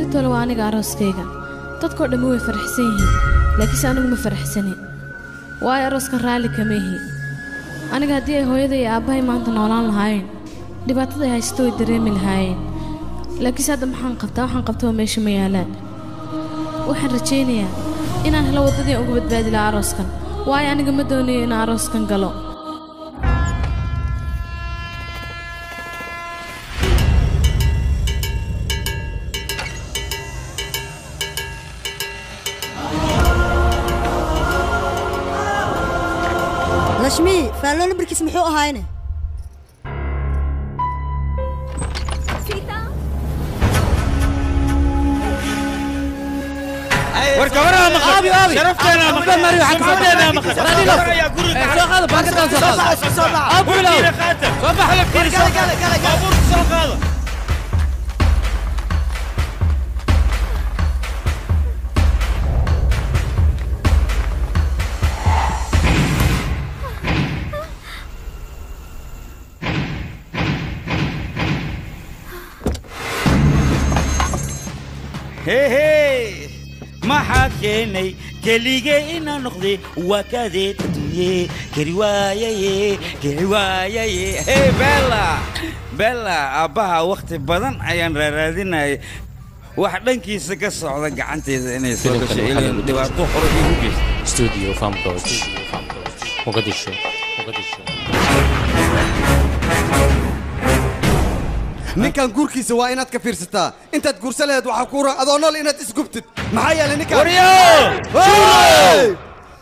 بريتو لو أنا قارس كيجا تذكر دموي فرحسين لكن أنا ما فرحسني واي أرس كرالي كميه أنا قاعدة هو يدي أباي ما أنت نولان هاين دبعت ذي هايستوي دريم الهاين لكن هذا محنقبته ماشي ميالان وحن رجيني إن أنا لو ودي أقبض بعد العروس كان واي أنا قمدوني إن عروس كان قالوا لشمي فعلون بركي محوقها هاينه وركبنا مخ شرفتنا مخ شرفتنا مخ يا قرد هذا باكت صباح ابو لا صباح لك كثير صباح هذا هي ما حكيني كليجي إن نقضي وكذا تدي كرواية هي بلا أباها وقت بدن عيان رادينا واحد كيس كسر عنتي إني سوى شيء اللي دوا تخرج يجوز استوديو فامبروز وقديش ninkan gurkiisa waa inaad ka fiirsataa intaad guursan lahayd waxa ku ran adoo nool inaad isgubtid maxaa yeelay ninkan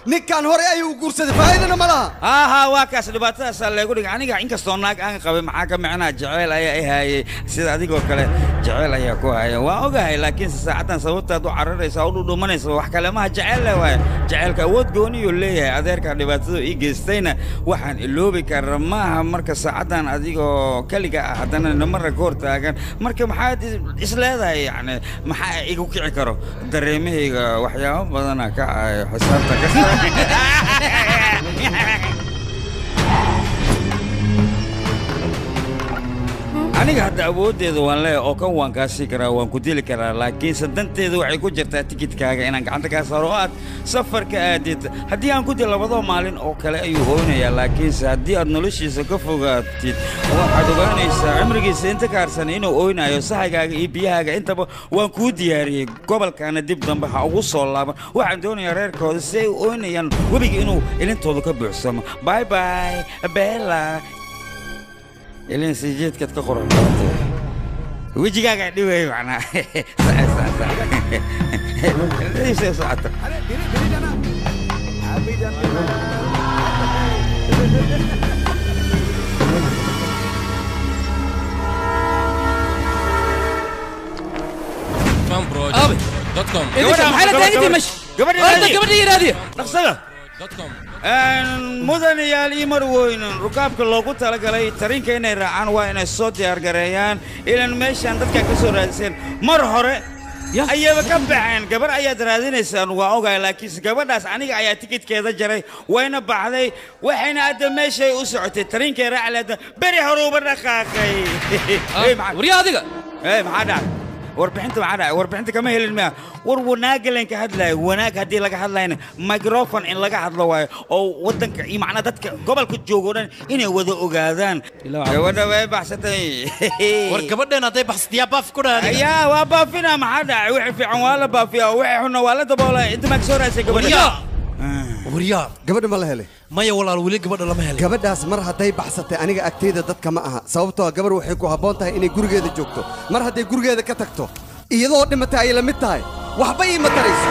ninkan hore ayuu guursaday faa'iidana ma laha waa kaas dhibaatadaas la igu dhigay aniga inkastoo naag aan qabay maxaa ka macnaa jacayl ayaa i haayay sida adigoo kale jacayl ayaa ku haaya waa ogahay laakiin saacadan sababtaad u cararaysaa u dhumanaysaa wax kale ma jacayl leh waay jacaylka awood gooniyo leeyahay adeerka dhibaatada ii geystayna waxaan iloobi karaa maaha marka saacadan adigoo kaliga ah haddana namara goor taagan marka maxaad isleedahay yani maxaa igu kici karo dareemahayga waxyaabo badana ka xisaabta ka aniga hadda awoodeeda waan leeyahay oo kan waan kaasi karaa waan ku dili karaa laakiin sadanteedu waxay ku jirtaa tikidkaaga inaan gacanta ka saaro aad safarka aadid haddii aan ku dil labadoo maalin oo kale ayuu hooynayaa laakiinse haddii aad noloshiisa ka fogaatid waxaad ogaanaysaa cimrigiisa inta kaarsan inuu ooynayo sahaygaaga iyo biyahaaga intaba waan kuu diyaariyey gobolkaana dib dambe ha ugu soo laaban waxaan doonayaa reerkooda si ay u ooynayaan webiga inuu ilintooda ka buuxsamo bye bye bella إلين سجيت كتقرأ ويجي قاعد يدوي معنا ليش صعدت fanbroid.com محل تاني مش قبل هذه نقصها .com مدن يالي مروين ركابك لوجو تلاقي ترين كأنه رعان وين الصوت يرجعيان إلى المشان تذكر كسر السن مرهرة أيه بكبعين قبل أيه درادين السن وأوجا لكن قبل ناس عني أيه تكت كذا جري وين بعدي وحين هذا ماشي وسعت ترين كرا على ده بري هروب الرخاكي ورياضي إيه معنا وربحنت معنا وربحنت كمان هي الماء وروناقلين كهدلا وناق هدي لك هدلا ميكروفون إن لك هدلا أو ودنك إيه معنا دتك قبل كنت جوجودن إنه وذو أجادان يا وده وين بحثتي وركبنا نتي بحث يا باف كده يا وبافنا ما حدا وحي في عوالة بافيا وحي حنا ولا تبغى أنت مكسور هسه قبل وريا قبل ما لهلي maya walaal wali gabadha lama helay gabadhaas mar haday baxsatay aniga agteeda dadka ma aha sababtoo gabar waxay ku haboon tahay inay gurigeeda joogto mar haday gurigeeda ka tagto iyadoo dhimatay ay la mid tahay waxba ii matarayso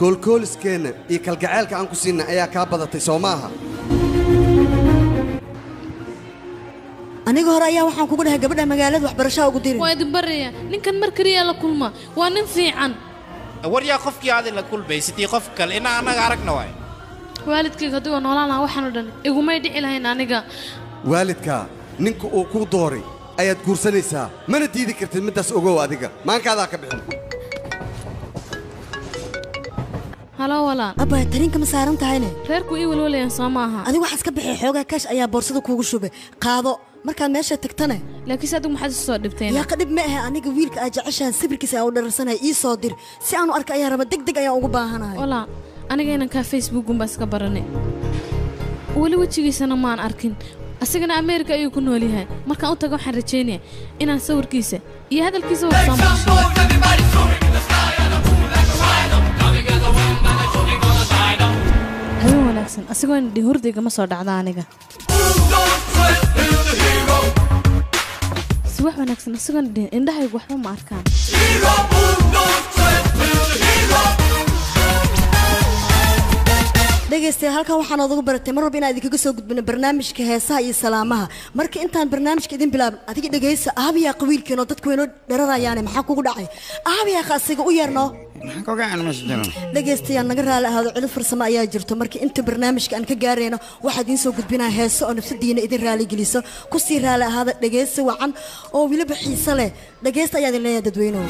koolkoolskeena iyo kalgaceelka aan ku siinay ayaa ka badatay Soomaha aniga hore ayaa waxaan kugu dhahay gabadha magaalada waxbarasho ugu dirin waa idin bariya ninkan markariya la kulma waa nin fiican waryaa qofkii aad la kulbay sidii qof kale ina anaga aragna waay waalidkayga haduu noolaana waxaan u dhan iguma dhici lahayn aniga waalidka ninka uu ku dooray ayaad guursanaysaa mana diidi kartid midaas ogow adiga maankaada ka bixin halo wala abba tarinka ma saaran tahayne reerku ii walwalayaan Soomaha adigu waxaas ka bixi xoogaa kash ayaa boorsada kuugu shubay qaado markaan meesha tagtana laakiin adigu maxaad soo dhibteen yaa qadib ma aha aniga wiilka aad jeceshahay sawirkiisa aan u dharsanay ii soo dir si aan u arko ayaa raba degdeg ayaan ugu baahanahay wala aniga inaan ka Facebook gumba iska baranay wali wajigiisana ma aan arkin asagana Ameerika ayuu ku nool yahay markaan u tago waxaan rajeynayaa inaan sawirkiisa iyo hadalkiisa wax soo habeen wanaagsan asagoo indhi hurdayga ma soo dhacda aniga subax wanaagsan asagoo indhahaygu waxba ma arkaan dhegeystayaal halkan waxaan ugu baratay mar walba inaan idinkaga soo gudbino barnaamijka heesaha iyo salaamaha marka intaan barnaamijka idin bilaabin adiga dhegeysa aabiyaa qawiilkeeno dadku weynoo dhararayaane maxaa kugu dhacay aabiyaa qaasiga u yeerno dhegeystayaal naga raali ahaado cilad farsamo ayaa jirto marka inta barnaamijka aan ka gaarayno waxaa idiin soo gudbinaa heeso oo nafsadiina idin raali geliso kusii raali ahaada dhegeysa wacan oo weliba xiiso leh dhegeysta ayaa idin leeyahay dadweynuhu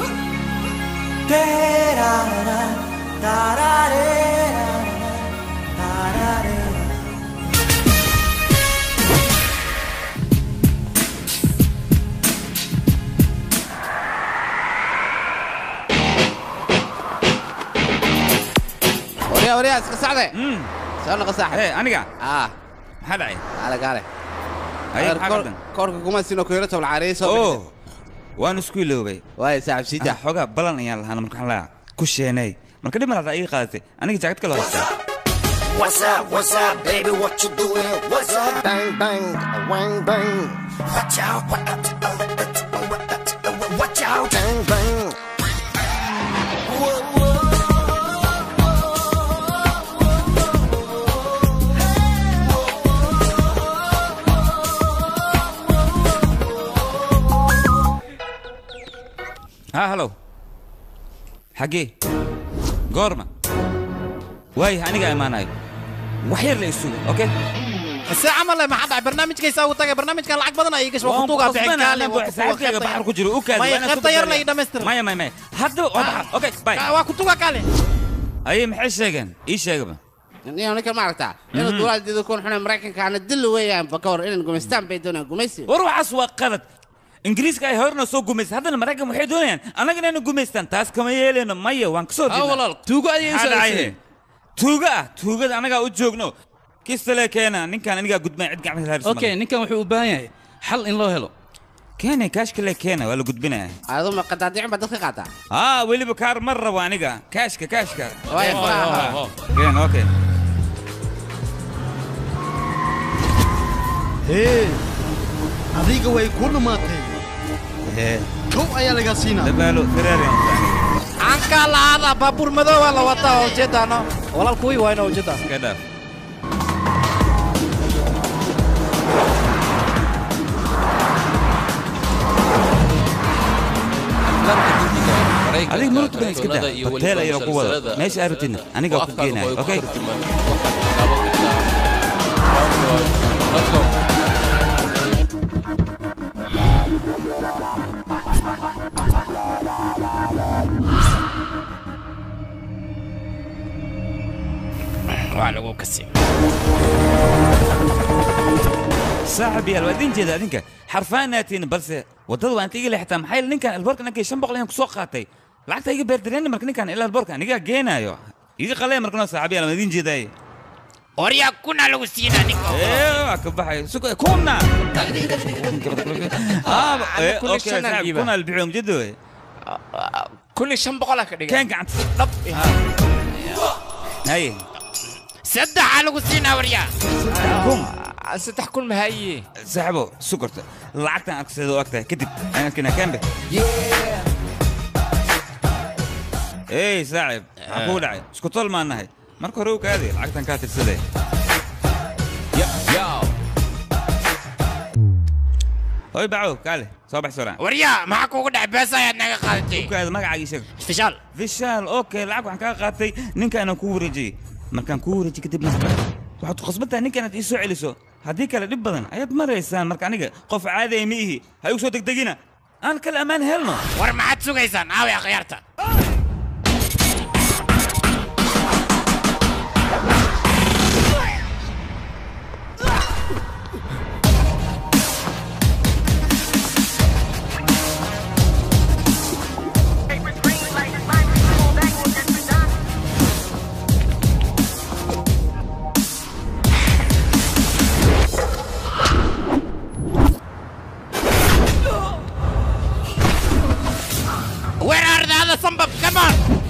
وريا اسكسعده سألنا قصاح ايه انيقا محل عين قال هاي حاجة كورك كوما سينو كويرته بالعريس اوه وانا سكويلو بي واي صاحب سيدا xogaa balan ayaan lahaana markaan la ku sheenay marka dhib malaha ay qaadatay aniga jaakad kala haysta What's up, baby? What you doing? What's up? Bang, bang, wang, bang. Watch out, watch out, bang, bang. Whoa, whoa. هلو حقي قورما واي أنا أماناي وحير لي السوق أوكي الساعة عمله ما حد برنامج كيس أو تجا برنامج كان لعب بدنا يجيش وخطوة في حكالي وحكالي بحر كجرو أوكي ما يخطير لي دمستر ما هذا أوكي باي وخطوة كالي أي محش شيئا إيش شيئا يعني أنا كم عرفتها إنه الدول دي يكون إحنا أمريكا كان الدل ويا بكور إن قمستان بيدونا قميسي وروح أسواق قرد إنجليز كاي هرنا سوق قميس هذا المراكب محيدون يعني أنا قلنا إنه قميستان تاس كم يلين مية وانكسور والله توجا يسوي توجا أنا قاعد أجوجنو كيس لك أنا نكان أنا قاعد ما عد قاعد هارس أوكي نكان وحول بايع حل إن الله هلو كان كاش كله كان ولا قد بنا هذا ما قد عدي عم بدخل قاطع ولي بكار مرة وانيقا كاشكا كان أوكي adiga way ku dhumaatay kow ayaa laga siinaa dabaalo firaari aan ka laada baabur madow la wata oo jeedano walal kuwi wayna oo jeeda kada adiga murut baan iska daa hotel ayaa ku wada meesha aragtina aniga ku geenay okay وعلى كسي صاحبي الوادين جدا دينك حرفاناتين بس ودد وانت يجي حتى محل نكان البرك انك شنبق لين كسو قاتay lacagta iga beerdareen marka ninkan ila alborka aniga geenayo iga qalay markano صاحبي الوادين جدا وريا كنا لو سينا نيكو ka baxay suko kuna اوكي كنا البيعهم جدا كل شنبق لك دغ كان قعد هاي سدح على سينا وريا سدح كل ما هي صاحبو سكرت لعقتها اكسدو اكتها كدب انا كنا كان به ايه صاحب اقول عي اسكو طول ما نهي marka hore uu kaadey lacagtan ka tirsaday hoy baaw kale soo bax soo wariya maxaa kugu dhac beesa aad naga qaadatay kaada magacaagiisa fishal okay lacag waxaan ka qaatay ninkan ku wareejiyay markaan ku wareejiyay kadib waxaad qasbataa ninkan aad isoo celiso haddii kale dhib badan ayaad maraysaan marka aniga qof caadi ah miihi hay u soo degdegina aan kala amaan helno war maxaad sugaysaan aawi akhyaarta Where are the other Sambab? Come on!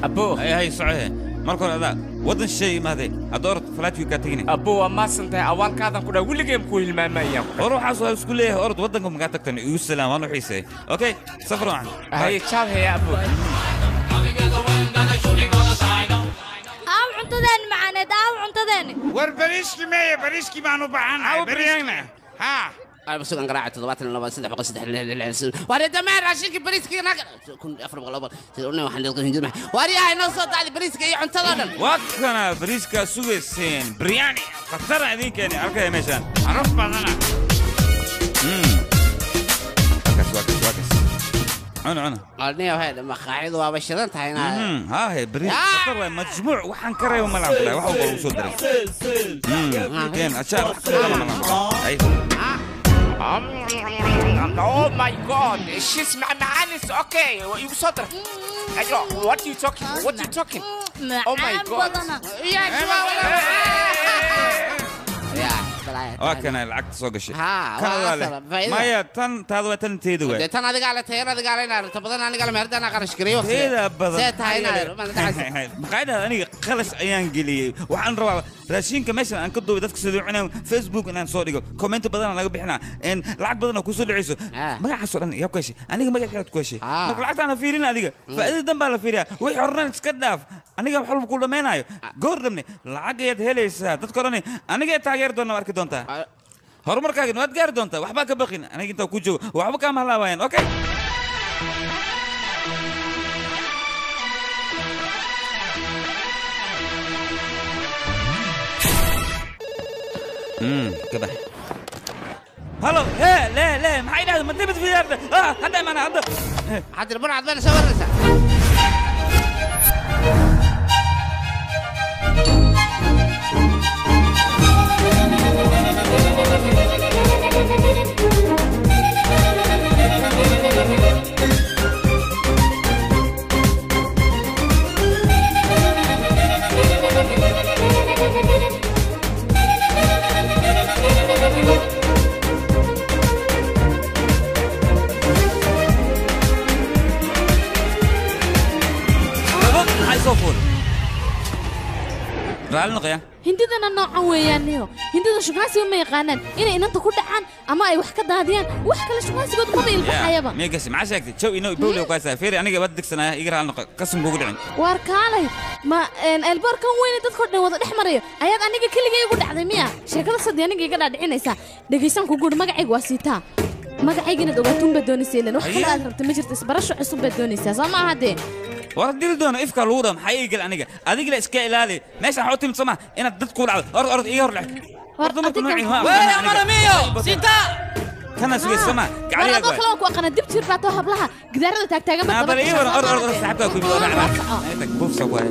أبو هاي صعية مركون هذا وضن شيء ما ذي أدور فلات في كاتيني أبو ما سنت أول كذا كنا ولا جيم كويل ما يا أروح أسوي سكوليه أرد وضنكم قاعدتكتن يسلم أنا حيسي أوكي سفروا عن هاي شاب هي أبو عنتدين معنا داو عنتدين وربريسكي ما بريسكي ما نبعنا بريانا ها أنا بس أنا قرأت طلبات لنا بس نحب قصة وأنا دمار عشان بريسكي أنا كنت أفرغ الأول تقولنا وحنا نلقى هنجمع وأنا هاي نصوت على بريسكي عنتدين وكنا بريسكا سويسين برياني قصرنا ذيك يعني أركي مشان عرفت بعضنا واكس أنا قالني وهذا ما خايد وابشرن تاينا ها هي بريس خطر مجموع وحن كري وملعب لا وحو بوصل دري كان أشار أي Oh my God! She's معانس okay. You صدر. What are you talking? What are you talking? Oh my God! وكنا العقد سوق الشيء كان ما يا تن تهذا تن تيدوه تن هذا قال تير هذا قال لنا تبغى أنا قال مهردنا قرش كريو هذا بدل زيت هاينا قاعدة أنا خلص أيام قلي وعن روا راشين كمشان أن كدوا بدك تسدوا فيسبوك أن صوريكو كومنت بدلنا لا بحنا إن العقد بدلنا كوسول عيسو ما حصل أنا يا كويشي أنا ما قاعد كويشي العقد أنا فيرين هذيك فإذا دم بالا فيريا ويحرنا نتكدف أنا قاعد حلو كل ما نايو قردمني العقد يدهليس تذكرني أنا قاعد تغير دونا وارك دونتا هرمر كاجن واد غير دونتا وحبا كبخين أنا كنت كوجو وحبا كام هلا وين أوكي كبح هلو لا ما حيدا ما تبي في هذا هذا ما أنا هذا حد البرع عدنا سوى الرسا رأينا قيا هندينا نوع ويانيو هندينا شغاسي وما يقانن إن أنت كل عن أما أي وحكة دهديان وحكة لشغاسي قد ما بيلبحها يبا مية قسم عشان شو إنه يبولي وكاسة فيري أنا جبت سنة يقرأ عن قسم جوجل عين واركالي ما البار كان وين تدخل وضع إحمرية أياد أنا كل جاي يقول عظيمية شكل صدق أنا جاي قاعد عينيسا دقيسان كوجود ما قاعد واسيتا ما قاعد يجينا دوغاتون بدونيسي لأنه وحكة أدرت مجرد سبرش عصب بدونيسي سامع هذه وردي دونا إفكار لورم حقيقة أنا أديك لا إسكالالي ماشي حاطي متصمع أنا تدخل على أرض إيه أرض ما تنوعي ها وين يا مرميو سيتا كنا سوي السماء قاعد يقول أنا دخلوا وأنا دبت شربة توهبلها قدرنا تاج ما أنا إيه أرض سحبتها كل مرة أنا بوف سواه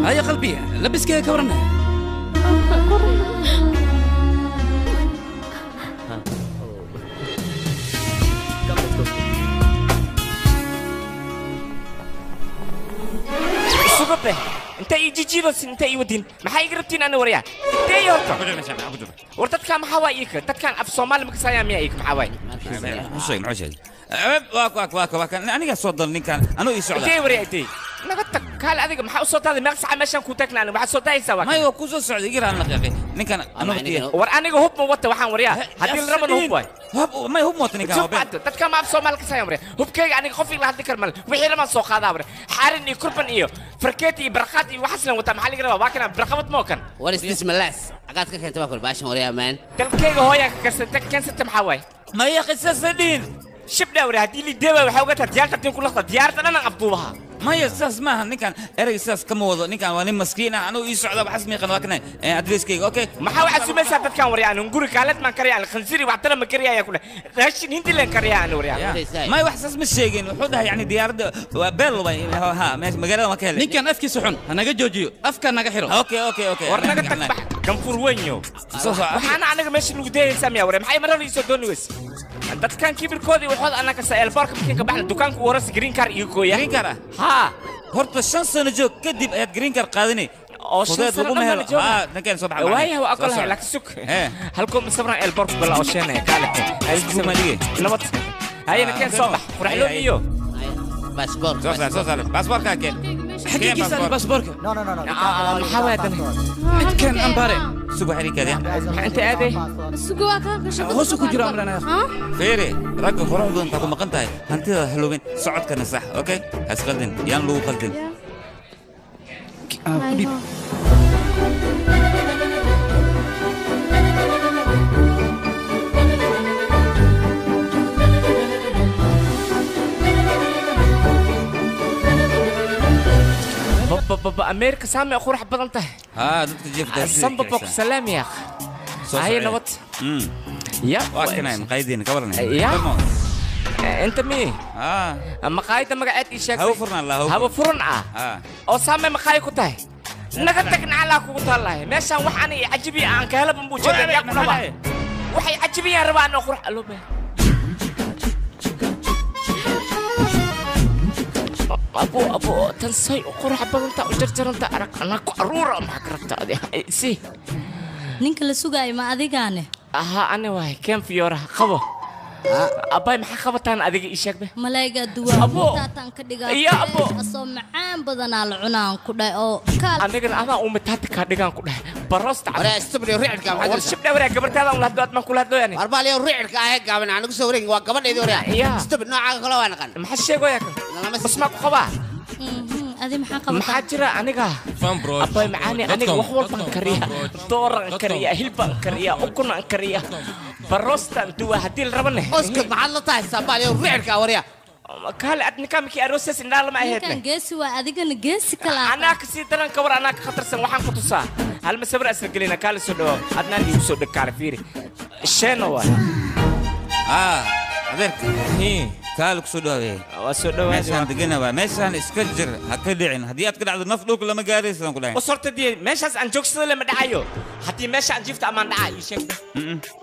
هيا قلبي لبس كذا كورنا سوبر انت يجي جيبس انت يودين ما حي قربتين انا وريا تي يورتا ورتت كان محاوايك تتكان في الصومال مكسايا ميايك محاواي معوش واك انا صوت نكان انا يسعد تي وريا تي نقطك قال هذيك ما صوت هذا ما ساعه مشان كوتكنا انا ما صوت هاي سوا ما هو كوزو سعد يقرا انا يا اخي نكان انا ور انا هوب موت waxaan وريا hadii la rabano hub way hub ما هو موت نكان dadka ma Soomaal ka saayamre hubkayga aniga qof ila hadii karmal wixii lama soo qaadaa bre xarin iyo kurban iyo farkeeti iyo barqaad iyo waxaslan wata maxaa laga rabaa waa kana barqabad mookan war istis malaas aqaad ka keentay waa kul baashan وريا مان dalkayga hooya ka karsantay kansanta maxaa way ma ya qisasadin shibda وريا hadii li deeba waxa uga tar diyaarta tin ku laqta diyaarta dhan qabduubaha ما يساس ما نكان إريساس كم وضع نكان واني مسكينة أنا يسوع ذا بحسمي قنواكنا أدريس كي أوكي ما حاول أسمع سبت كان وريا أنا نقول كالت ما كريا الخنزير وعطنا ما كريا يا كله هالشيء هندي لين كريا أنا وريا ما يحسس بالشيء وحدها يعني ديار بيل ها مجال ما كله نكان أفكي سحن أنا جوجيو أفكار نجحيرو أوكي ورنا قتك كم فروينيو أنا ماشي نقدر سامي وريا محي مرة يسودون ويس dad kan kibir koodi wuxuu ana ka saayl barka midkii ka baxna dukaanku waras green card iyo gooya green card ha horta 5 sano joog kadib ayaad green card qaadani oo 5 sano ma joogo ha ninkan soo baxay waay waa aqal lak suk halkom sabran el bark bala oo sheenay kaalay ay Soomaaliye nabad hayna kan soo bax qurax loo miyo باسبور باسبور كاكين حقيقي سالي باسبورك نو محاولة متكن أمباري سوق حريك هذه أنت أبي سوق كان هو سوق جرا أمرنا فيري رجع فرح دون تكون مقنطة أنت حلوين صعد كنا صح أوكي هسقدين يان لو قلدين بابا أمريكا سامي أخو رح بدنته دكتور جيف ده سامي بابا سلام يا أخ هاي نبت يا واكنا مقايدين كبرنا يا أنت مين مقايد مقعد إيشك هو فرنا الله هو فرنا أو سامي مقايد كتاه نقدك نعلى كوتا الله ماشان وحني عجبي عن كهلا بموجود يا كنا وحي عجبي يا ربان أخو رح ألوبه أبو تنسي قرح بدنتا وجرجرنتا أرك أنا كأرورة ما كربت هذه سي نينك لسوقاي ما أديكانه أنا واي كم في يورا خبو أباي ما خبطان أديك إيشك به ملايقة دوا أبو يا أبو أصلا معان بدنا العنان كده أو كال أنا أمتات كاديكان كده برست ولا استبري ريعك كم حاجة ورشبنا وريا قبرت هذا ولا دوت ما كل هذا يعني أربعة ليه ريعك هيك كم أنا نقول سورين وقبل يدور يا استبر نوع كلا وانا كان ما حشي قويك بس ما خبا هذه محاقبة محاجرة أنا أباي معاني أنا وحول بنكريا دور كريا هلبا كريا أكون كريا برست دوا هدي الربنا اسكت مع الله طاح سبالي وريعك وريا قال أدنى كم كي أروسس إن الله ما يهدنا كان جيسي وأديك إن جيسي كلا أنا كسي ترى كبر أنا خطر سن وحن كتوسا هل مسبر أسرق لنا قال سودو أدنى اللي يسود كارفيري الشنو أدرك هي كالك سودو هذي وسودو ماشان دقينا بقى ماشان إسكجر هكذعين هديات كده عند نفلوك لما جالس لما كلها وصرت دي ماشان عن جوكس لما دعيو هتي ماشان جفت أمان دعي شيك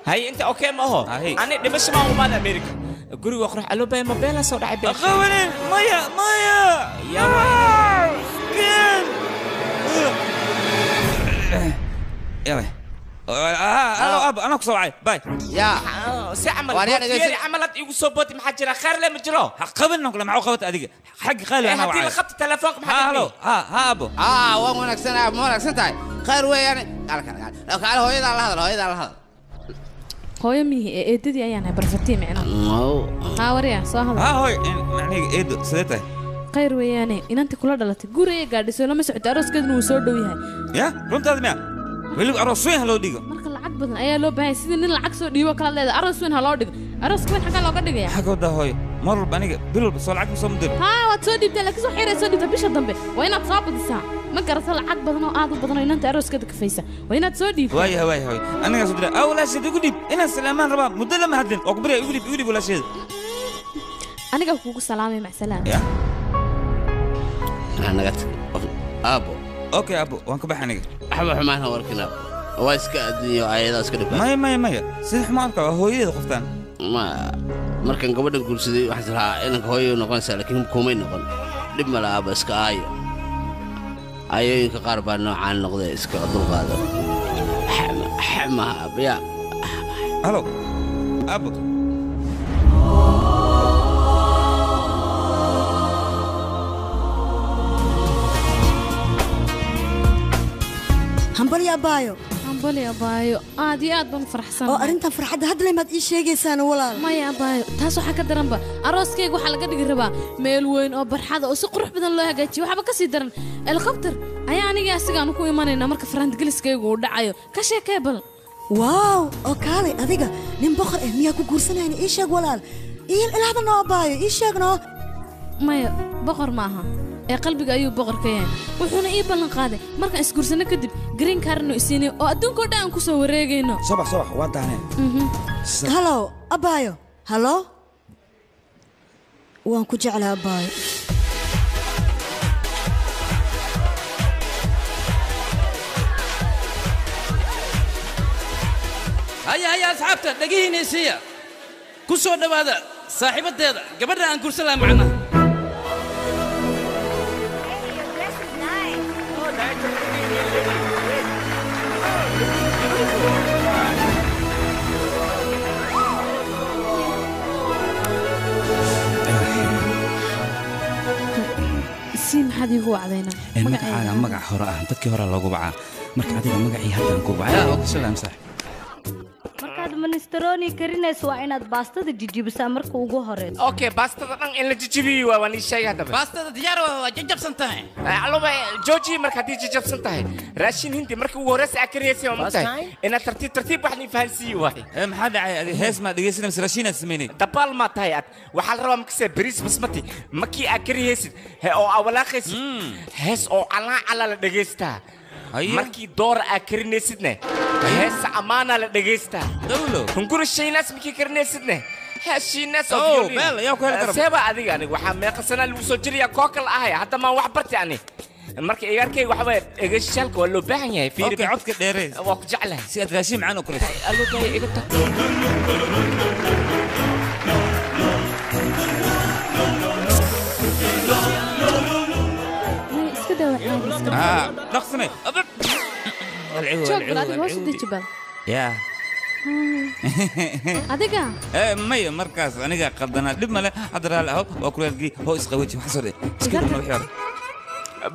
هاي أنت أوكي ما هو أنا دبش ما هو مال أمريكا قولي وأخرج ألو بين موبايل صار عيب أخواني مايا يا يا أنا أبو أنا أقصى عاي باي يا سعمل عملت يقول صوبتي محجرة خير لا مجرو قبلنا كلام معه قبت أديك حق خالي أنا وعاي هدي خط تلفونك هلو ها أبو وين أكسنا مو أكسنتاي خير وين يعني لو قال هو يدار هذا هوي مي إيدي يعني برفتي معنا ها وريا صاحب هوي يعني إيد سدته خير وياني إن أنت كل دلت جوري قاعد يسوي لما سعد أرس كده نوصل دويها يا رنت هذا ميا ويلو أرسوين هلو ديجو مركل العقد بدن أيه لو بهاي سيدنا العكس ديوا كلا ده أرسوين هلو ديجو أرس كمان حاجة لو قدك يا حاجة ده هوي مر بانيك بيلو بس العقد صمدر ها وتصدي بتلك سو حيرة تصدي تبيش الضمبي وين تصاب الساعة ما قرأت العقد بدن وقاعد بدن إن أنت أرس كده كفيسة وين تصدي واي أنا قصدي أول شيء تقولي إن سليمان رباب مدلل ما هدين أكبر يقولي ولا شيء أنا قلت سلامي مع سلام يا أنا قلت أبو أوكي أبو وانك بحنيك أحب حمان هو الكلام واسك الدنيا عيدا اسكت ماي سيح مارك هو يد قفتان ما مركن قبل نقول سيدي وحسرها إنك هو نقول لكن كومين نقول لما لا بس كاي ayooyinka qaar baa noocaan noqday iska dulqaada xama abiya halo abo hambal ya baayo hambal ya baayo aad iyo aad baan faraxsan oo arintan farxadda hadda leemaad ii sheegaysaan walaal maya baayo taas waxa ka daranba arooskayga waxa laga dhigi rabaa meel weyn oo barxada oo si qurux badan loo hagaajiyo waxba ka sii daran helicopter ayaa aniga asigaan ku imanayna marka faraantgeliskaygu uu dhacayo ka sheekee bal waaw oo kaalay adiga nin boqor ah miyaa ku guursanayna ii sheeg walaal ilaahda noo baayo ii sheegno maya boqor maaha ee qalbiga ayuu boqor ka yahay wuxuuna ii ballan qaaday markaan isguursano kadib green cardno isiinay oo adduunkoo dhan aan ku soo wareegayno subax waa tahneen halo abaayo halo waan ku jeclaa abaayo هيا أصحابته دقيقة نسية كسر هذا صاحبة هذا قبل أن كرسلها معنا سين حد يقوى علينا مقع هراء تذكي هراء لو قبعة مركع هذا مقعي هذا قبعة لا أوكي سلام صح markaad minestrone karinayso waa inaad baastada jijibisaa marka ugu horeyso okay baastada dhan in la jijibiyo waa wani shay hadaba baastada diyaar waa jajabsan tahay alaba jooji marka hadii jajabsan tahay raashin hindi marka ugu horeysa akariyaysa ma tahay ina tartiib wax ni fahansiyo waay maxaa dhacay hees ma dhageysanaysa raashin sameynay dabal ma tahay waxa la rabaa makse bariis basmati makii akariyaysid oo awalaaqaysid hees oo ala la dhageystaa markii door akarinaysidne hees amaana la dhageystaa dawlo hunguri shaynaas mikii karinaysidne heeshiinaas oo beel yaa ku heli kara seeba adiga aniga waxa meeqasana lagu soo jiriya kookal ahay hadda ma wax bartay ani marka iyaarkay waxa way egashalka waa loo baahan yahay fiir okay codka dheereys waa ku jeclahay si aad raashin macaan u korayso alugay iga tag دقسمي شوف بلادي وش دي جبل يا adiga maya markaas aniga qaldana dib male hadra la oo kuleelgi oo isqawji wax soo iska ma wixii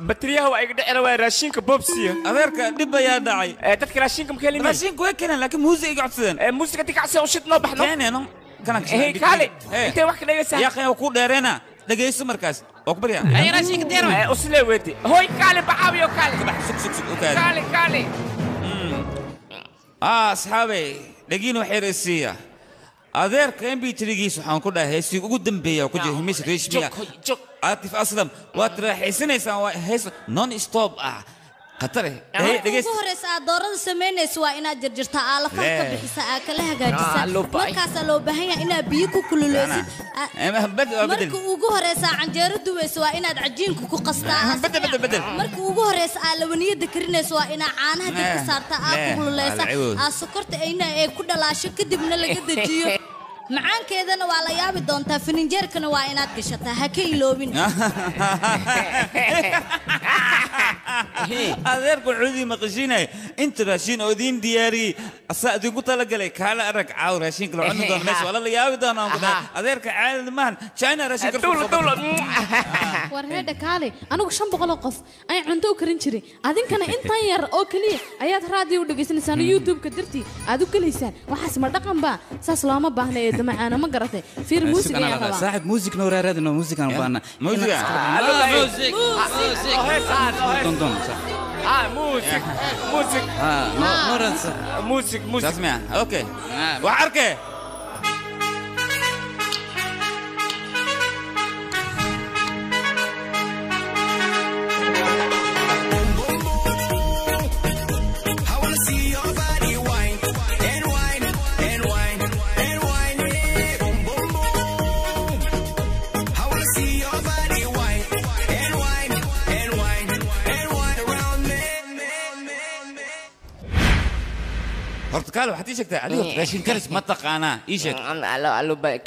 batriyaha waa iga dhacay waa raashinka bobsiya adeerka dib ayaa dhacay dadka raashinka ma keenin raashinku way keenan laakiin muusiga codsadeen muusiga tikacsi oo shid noo baxno keenano kana kale intee wax ka dhagaysaa yaa qeyn ku dheereena dhagayso markaas oo ku bariya ay raashinka deero usle weeti hoy kale bacaabiyo kale sug kale asxaabay dhagiin waxay rasiya adeerka MP3giisa waxaan ku dhahay heesii ugu dambeeyay ku jira himis reeshmiya Atif Aslam waad raaxaysanaysaa waa hees non stop قطره ugu horeysa aad doorada sameynayso waa inaad jarjartaa aalafaha ka bixisa aad kala hagaajisaa markaas loo baahan yahay inaad biyo ku kululeysid marka ugu horeysa canjeero duwayso waa inaad cajiinka ku qastaa marka ugu horeysa aad lawaniyada karinayso waa inaad caanaha dibka saartaa aad ku kululeysaa aad sokorta ayna ee ku dhalaasho kadibna laga dejiyo macaankeedana waa la yaabi doontaa fininjeerkana waa inaad gashataa ha ka iloobin adeerku cudi maqashinay inta raashin oo diin diyaari asaad ugu tala galay kala arag caaw raashin kala cunno doon meesha wala la yaabi doonaa ku dhahay adeerka caadad maahan China raashin ka war heeda kaale anigu 500 qof ay cunto u karin jiray adinkana intan yar oo kaliya ayaad raadiyo u dhageysanaysaan YouTube-ka dartii aad u galeysaan waxaas ma dhaqan ba saas looma baahna ee damacaana ma garatay fiir muusiga ayaa rabaa saaxib muusiga noo raadino muusiga aan baana muusiga موسيقى تسمع اوكي وحركه hortakaal waxaad ii sheegtay adiga raashin karis ma taqaanaa ii sheeg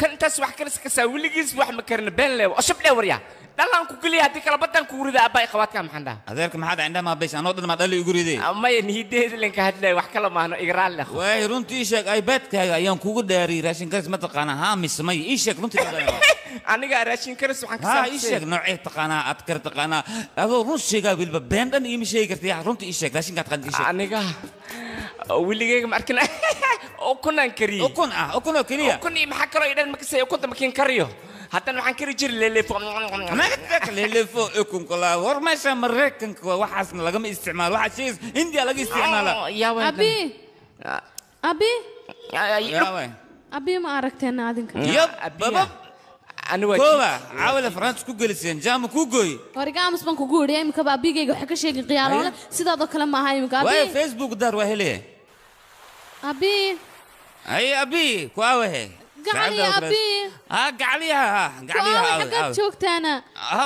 kan taas wax karis ka saa wiligiis wax ma karna been leew ashab leew waryaa dhalaan ku geliya haddii kala badan ku rida abbay qabaadka maxaan dhaha adeerka maxaad cindhaa maa besh anoo dhan maa dhali igu riday maya nihideeda linka hadlay wax kala maahno igraal leh waay runtii ii sheeg iPad-kaaga ayaan kugu dhaariyey raashin karis ma taqaanaa haa mise may ii sheeg runtii aniga raashin karis waxaan ka haa ii sheeg noocee taqaanaa aad kar taqaanaa adoo run sheegaa wilba been dhan iima sheegi kartay runtii ii sheeg raashinkaad qan ii sheeg aniga wiligayga ma arkin ukunaan kariye ukun oo keliya ukun iyo maxaa kaloo idhan makasay ukunta makiin kariyo haddana waxaan kari jiray leelefo ukun kala war meesha mareykanka waxaasna lagama isticmaalo waxaa sheegaysa hindiya laga isticmaalaa abi ma aragteen adinka baba kooba caawila France ku geliseen jaama ku gooy warigaamus baan kugu yidhi imika abigayga waxa ka sheegay qiyaaloole sidaadoo kale ma aha imika abi way Facebook dar waa hele abi abi ku aawahe gacali abi gacaliyaha xagga joogtaana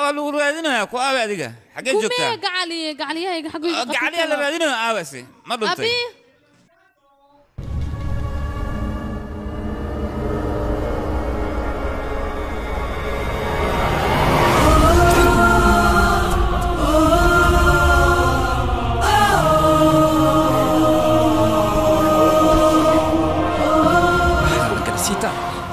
waa lagu raadinayaa ku aawe adiga xagee joogtaa gacaliyahayga xagga gacaliyaha la raadinayo aawase ma dhuntay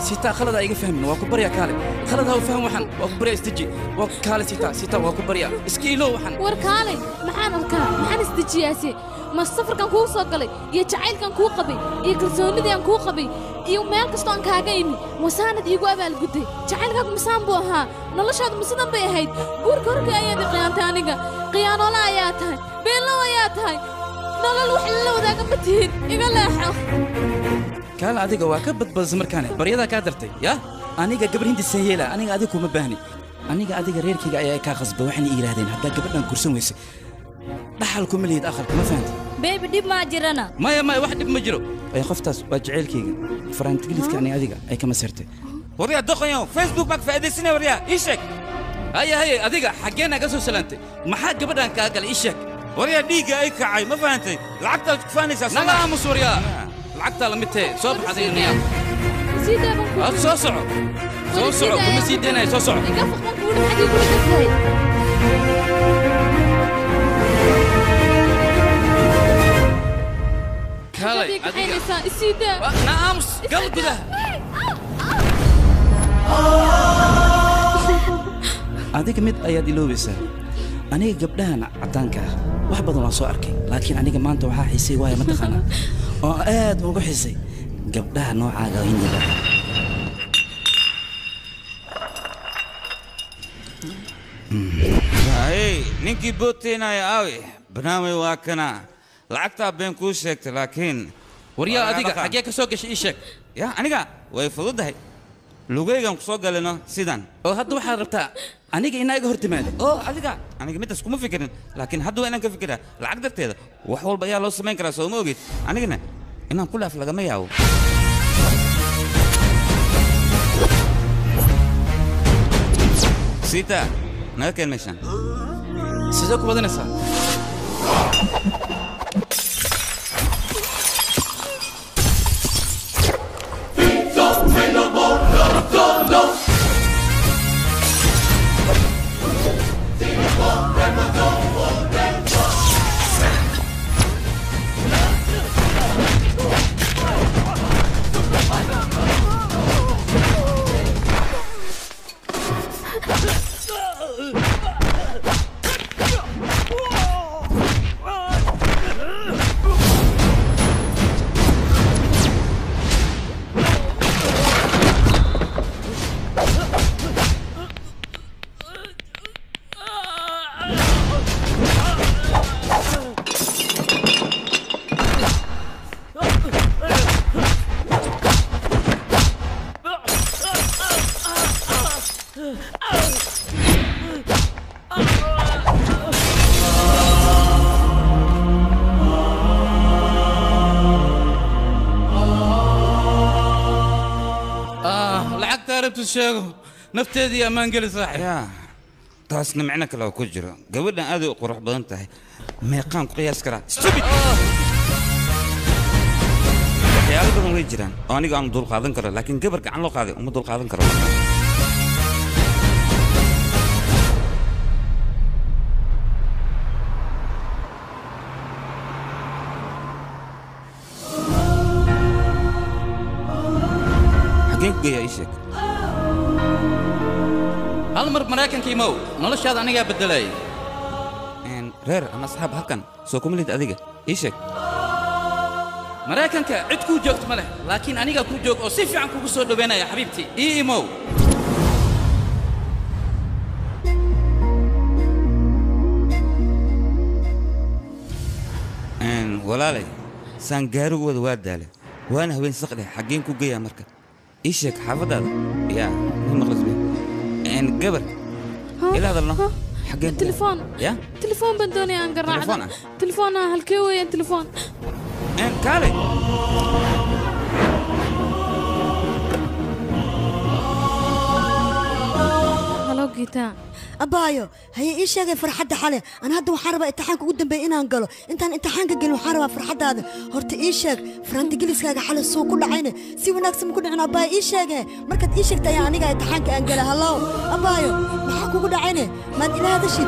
سيتا خلدا ايغا فهمن واكو بريا كالي خلدا هو فهم وحن واكو بريا استجي واكو كالي سيتا واكو بريا اسكيلو وحن ور كالي maxaan istijiyaasi ma safarkan kuu soo galay iyo jacaylkan kuu qabay iyo kalsoonidan kuu qabay iyo meel kasto aan kaaga imi wasaanad iigu abaal guday jacaylkaagu misaan buu ahaa noloshaadu misadan bay ahayd guurka horka ayaad qiyaantay aniga qiyaanola ayaa tahay beelow ayaa tahay nolol wax la wadaaga ma tihid iga leexo كان أديك واكب بس مركانه بريدا كادرتي يا أنا قبل هندي سهيلة أنا أديك وما بهني أنا أديك غير كي جاي كاخذ بوحني إلى هذين حتى قبلنا نكرسون ويس دحالكم اللي يتأخر ما فهمت بيبي ديب ما جرنا ما واحد ديب مجرو يا خفتاس وجعل كي فرانت قلت كأني أديك أي كم سرتي وريا دقيقة فيسبوك ماك في أدي سنة وريا إيشك هي أديك حقينا قصو سلامتي ما حد قبلنا كاقل إيشك وريا ديجا أي كعاي ما فهمتي لعبت كفاني ساسا لا مسوريا لعقت على متى صبح هذه النيام زيدة صوصعوا كم سيدنا صوصعوا يقفق مقبول حد يقول لك كالي أديك السيدة نعم قلب كده أديك مد أيادي لوبسة أنا قبلها عطانك واحد بدنا صاركي لكن أنا كمان توها حسي ويا ما تخنا aad ugu xisay gabdhaha noocaaga hindiga ninkii booteenaya aawe barnaamij waa kana lacagtaa been kuu sheegtay laakiin waryaa adiga xagee ka soo gashay ii sheeg ya aniga way fududahay lugaygan ku soo galino sidan oo hadda waxaad rabtaa aniga inaaga hor timaada aniga midaas kuma fikirin laakiin hadda waa inaan ka fikiraa lacag darteeda wax walba ayaa loo samayn karaa soo ma ogid anigana inaan ku laaf lagama yaabo sita naga keen meeshaan sidee ku badanaysaa sheego nafteedii amaan gali saaxib yaa taasna macna kale oo ku jiro gabadhan aad u qurux badan tahay meeqaan ku qiyaas karaa stupid waxyaalo badan way jiraan oo aniga aan dul qaadan karo laakiin gabar gacan loo qaaday uma dul qaadan karo سين جاي إيشك هالمر مراكن كيمو نلاش هذا أنا جاب بدلاي رير أنا أصحاب هكذا سوكم اللي تأذيك إيشك مراكن كعدكو جوكت مله لكن أنا جاكو جوك أصيف عنكو بصور بينا يا حبيبتي إيمو ولا لي سانجارو ودواد داله وانا هوين سقلي حقين كو جيا مركا ايشك حافظ هذا يا مخلص بيه ان قبل الى هذا الله حقين التليفون يا تليفون بندوني انقرا تليفون تليفون هالكوي تليفون ان كالي هلو جيتا أبايو هي إيش يا فرحة حالي أنا هذا وحاربة امتحانك قدام بينا نقله أنت امتحانك قل وحاربة فرحة هذا هرت إيش يا فرنت جلس كذا حال السوق كل عينه سوي ناقص ممكن عنا أباي إيش يا مركز إيش يا تياني قاعد امتحانك أنقله هلاو أبايو ما حكوا كل عينه ما إلى هذا الشيء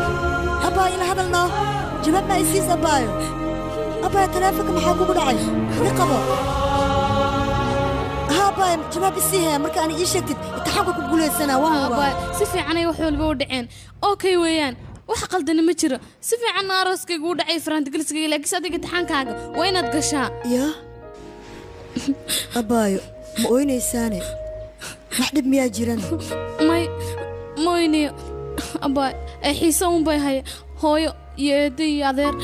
أباي إلى هذا النوع جواب ما يسيس أبايو أباي تلافك ما حكوا كل عينه رقبه باي جواب السيها مركا أنا إيش كنت امتحانك كقول السنة واه باي سفي عني وحول بودعين أوكي ويان waxa qaldan ma jiro si fiican arooskaygu u dhacay farant galiskayga laakiin adiga imtixaankaaga waa inaad gashaa ya abaayo ma oynaysaane wax dhib miyaa jiran ma oynayo abaay ay xiise un bay haya hooyo iyo eedo iyo adeer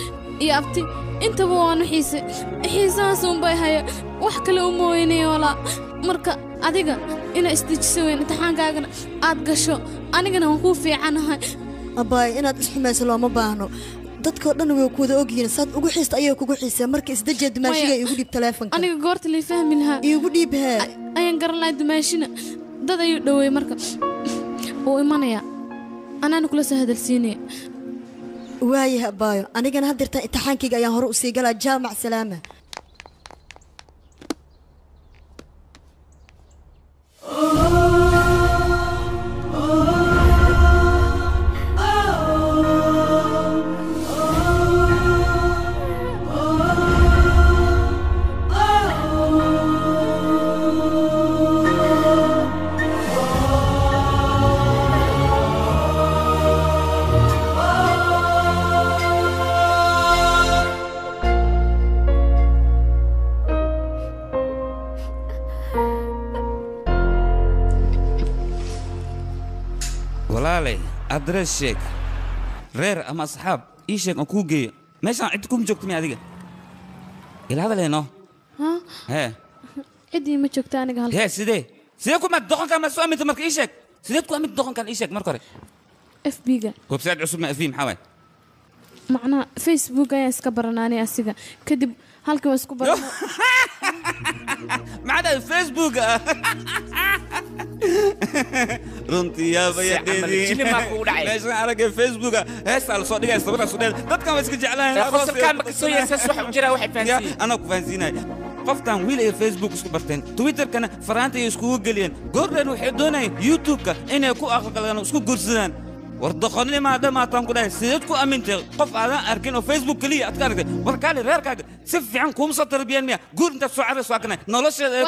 iyo abti intaba waanu xiisahaas un bay haya wax kale uma oynayo walaa marka adiga ina isdejiso weyn imtixaankaagana aad gasho anigana waan kuu fiicanahay أباي أنا تسمعي سلام بانو dadka dhan way ku wada ogyihiin saad ugu xiista ayay kugu xiisay marka isdajeed dumaashiga igu dhib telefoonka aniga goorta la fahmi lahaa igu dhiibhaa ayaan garan lahayd dumaashina dad ayuu dhaweey marka oo imanaya anaan kula soo hadalsiinay waayaha baayo anigana hadirta imtixaankayga ayaan hore u sii galaa jaamac salaama أدرس شيك رير أما أصحاب إيش شيك أكوجي ماشي عندكم جوكت مي هذيك إلى هذا لينو ها عندي ما جوكت أنا قال ها سيدكم ما تدخن كان مسؤول من تمرك إيشك سيدكم ما تدخن كان إيشك مركوري إف بيجا وبساعد عصب ما أفيم حوالي معنا فيسبوك يا اسكبرناني أسيجا كدب هالك واسكبر ما عدا الفيسبوك runtii yaabayameeshan aragay facebooka heestaa la soo dhigay sabada soo dheel dadkan waa iska jeclaan anaa ku fahansiinaya qoftan wiil ay facebook isku barteen twitterkana faraanta ay iskugu geliyeen goordhan waxay doonayeen youtubeka inay ku aqalgalaan isku guursadaan wardaqonni maadamaataan ku dhahay sideed ku amintay qof aadan arkin oo facebook kaliya aad ka aragtay warkaali reerkaaga si fiican kuuma soo tarbiyeen miya guur intaad soo carayso waa kanay nolosheeda ay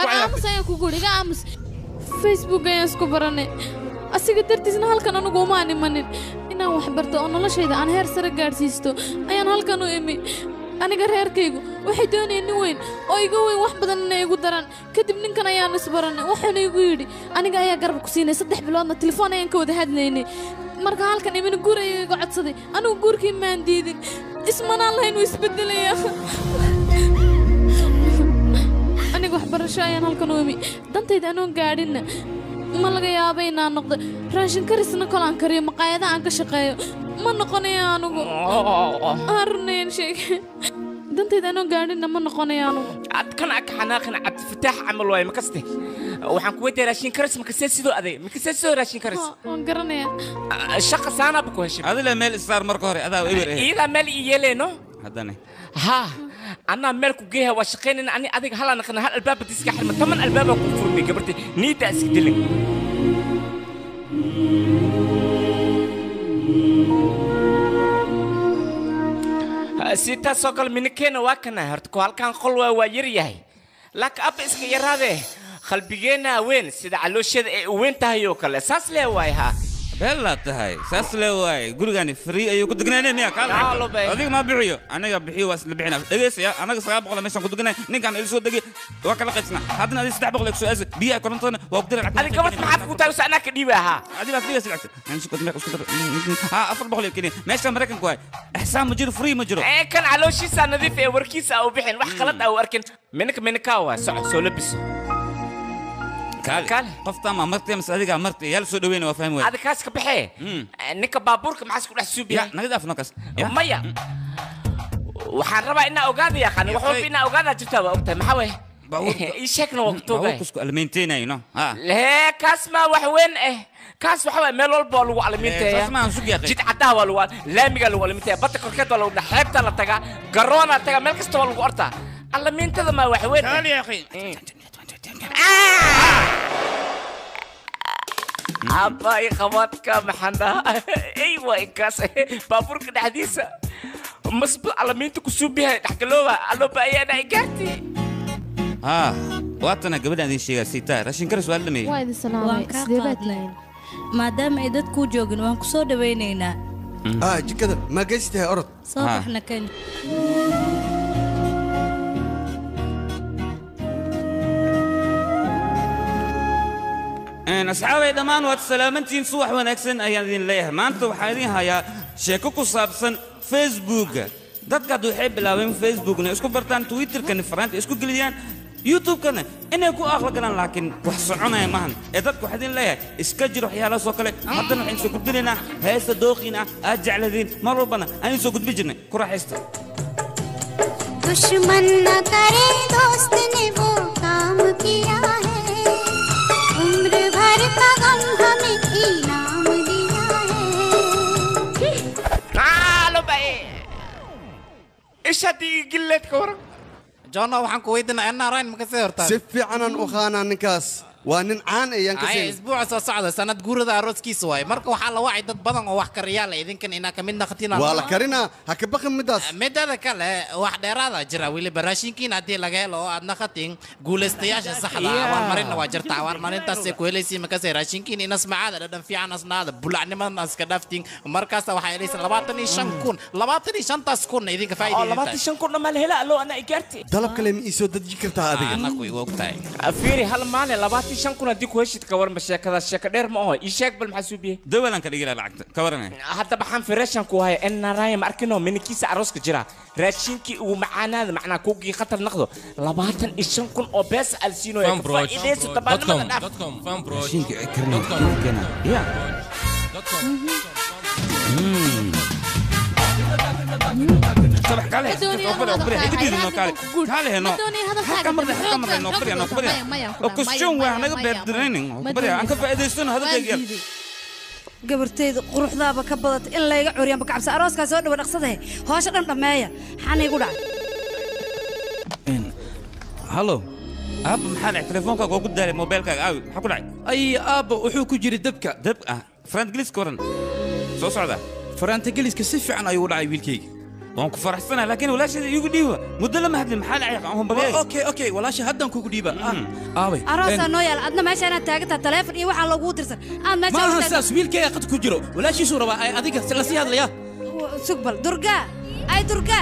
ku cayaartay Facebook ayaan isku baranay asiga dartiisna halkan anigu uma imanin inaan wax barto oo noloshayda aan heer sare gaarsiisto ayaan halkan u imi aniga reerkaygu waxay doonayeen nin weyn oo iga weyn wax badan inay igu daraan kadib ninkan ayaan isbaranay waxaana igu yidhi aniga ayaa garab ku siinay 3 biloodna telefoon ayaan ka wada hadlaynay marka halkan imina guur ayuu iga codsaday anigu guurkii maan diidin ismanaan lahayn wuu isbedelaya aniga wax barasho ayaan halkan u imi dantayda anoon gaadhinna ma laga yaabo inaan noqdo raashin karisna kolaan kariyo maqaayada aan ka shaqeeyo ma noqonayo anigu arnayn sheeg dantayda anoon gaadhinna ma noqonayo anigu adkan ak xanaaqin abd fataax amal way ma kaste waxaan ku weydiiyay raashin karis ma kasee sidoo aday ma kasee sidoo raashin karis waan garanaya shaqa saana bu ku heshay adila meel isar marka hore adaa ewer ila meel iyeleeno hadana ha أنا ملك جيها وشقين إن أنا أديك هلا نخنا هالألباب بتسكح حلم 8 ألباب كفرني قبرتي نيتا أسكدلك سيتا سوكل من كين واكنا هرتكو هالكان خلوة ويريهي لك أب إسك يراده qalbigeena weyn sida calooshada ay u weyn tahay oo kale saas lee waay ha بلا تهاي ساس لواي قولي فري أيوة كنت قلنا نيا كلا هذيك ما بيعيو أنا بيعيو واس بيعنا دقيس يا أنا صعب بقول ماشان كنت قلنا نيجان إلسو دقي وكلا قصنا هذا نادي استعب بقول لك سؤال بيا كرنتنا وقدر أنا كمان ما عارف كنت أوصل أنا كديبة ها هذه لا فري سلعت أنا شو كنت ماك وش ها أفر بقول لك كني ماشان مركن كوي إحسان مجرو فري مجرو إيه كان على شيء سنة ذي في وركيس أو بحين وحقلت أو أركن منك هوا سولبس كال قفطة ما مرتي مسألة مرتي يلسو دوين وفهم وين هذا كاسك بحيه نك بابورك معسك ولا حسوب يا نقدر في نقص مية وحربا إنا أوجاد يا خان وحوف إنا أوجاد جبتها وقتها محوي إيشكنا وقتها باور كسكو المينتين أينو لا كاس ما وحوين كاس وحوي ملول بول وعلمينتين كاس ما نسوق يا أخي جيت عدها والوان لا ميجال والمينتين بطل كركت ولا ولا حبت ولا تجا جرونا تجا ملكست ولا وقرتها علمينتين ما وحوين تعال يا أخي أباي خواتك محنا أيوة إنكاس بابورك الحديثة مصب على مين تكسب بها تحكلوها ألو بقى أنا إجارتي واتنا قبل هذه الشيء سيتا راشين كرس ولا مي وايد السلام سيداتنا ما دام عدد كوجوجن وان كسو دوينينا كذا ما قستها أرد صافي احنا كان أصحابي دمان واتسلامتين صوح ونكسن أيادين ليه ما أنتوا حالين هيا شيكوكو صابسن فيسبوك دتك دو يحب لاوين فيسبوك اسكو برتان تويتر كان فرانت اسكو قليان يوتيوب كان إنه كو أخلقنا لكن وحصعنا يا مهن دتك حدين ليه اسكجروا حيالا سوكله حتى نحن سوكو دلنا هيس دوخينا أرجع لذين ما ربنا أنا سوكو بيجنا كرا حيستا दुश्मन न करे दोस्त ने वो काम किया है उम्र भर का गम हमें इनाम दिया है تعالوا بقى ايش هدي قلة كورة جانا وحن كويدنا أنا راين مكسر تاني سفي عنا أخانا نكاس وأن عان أيام كسر أسبوع صعدة سنة جورة ذا روز كيسواي مركو حلا واحد بدن أو واحد ريال إذا كان إنا كملنا خطينا ولا كرينا هكبخ مداس مدة كله واحد هذا جرا ويلي براشين كين أدي لقى له أدنى خطين قول استياش الصحلا أول مرين واجر تعوار مرين تاسي كويلسي مكسر راشين كين إنا سمع هذا لدن في عنا سناد بلعني ما ناس كدافتين مركز واحد ليس لبعتني شنكون لبعتني شنطة سكون إذا كفاية لبعتني شنكون ما الهلا لو أنا إجارتي طلب كلام يسود ذكرتها هذه أنا كوي وقتها أفيري هل مالي لبعتني شنكون أديك وش تكور مشاكل هذا الشيء كدير ما هو يشاك بالمحسوبية دولا كده يجي لعقد كورنا حتى بحن في راشن كوهاي إن راي ماركنو من كيس عروس كجرا راشين كي ومعانا معنا كوكي خطر ناخده لبعتن الشنكون أوبس ألسينو فايدة ستبان راشين كي كرنا كنا يا صباح كله أوبري إدي دي نوكالي كله هنا كمرة نوكبري وكشون وإحنا قبل أوبري أنك فائدة سنة هذا تجيل gabartayda quruxdaaba ka badatay in layga curiyaan bakacabsa arooskaas soo dhawan dhaqsaday hoosha dhan dhameeya xana igu dhacay hallo aab maxaa telefoonka ugu daaray mobilka aawi waxa ku dhacay ay aab wuxuu ku jiray dabka فرانت جليس كورن سو صعدة فرانت جليس كسيف عن أيوة لعيب الكيك وانك فرحتنا لكن ولا شيء يقول ديوا مدة ما هاد المحل عيقهم بقى أوكي ولا شيء هدم كوكو ديبا أوي أراسا نويا أدنى ماشي أنا تاجت التلفون إيه وحلا وودرسن أنا ما هساس ويلكي قد كجرو ولا شيء صورة بقى أديك سلسلة هذا يا سقبل درجة أي درجة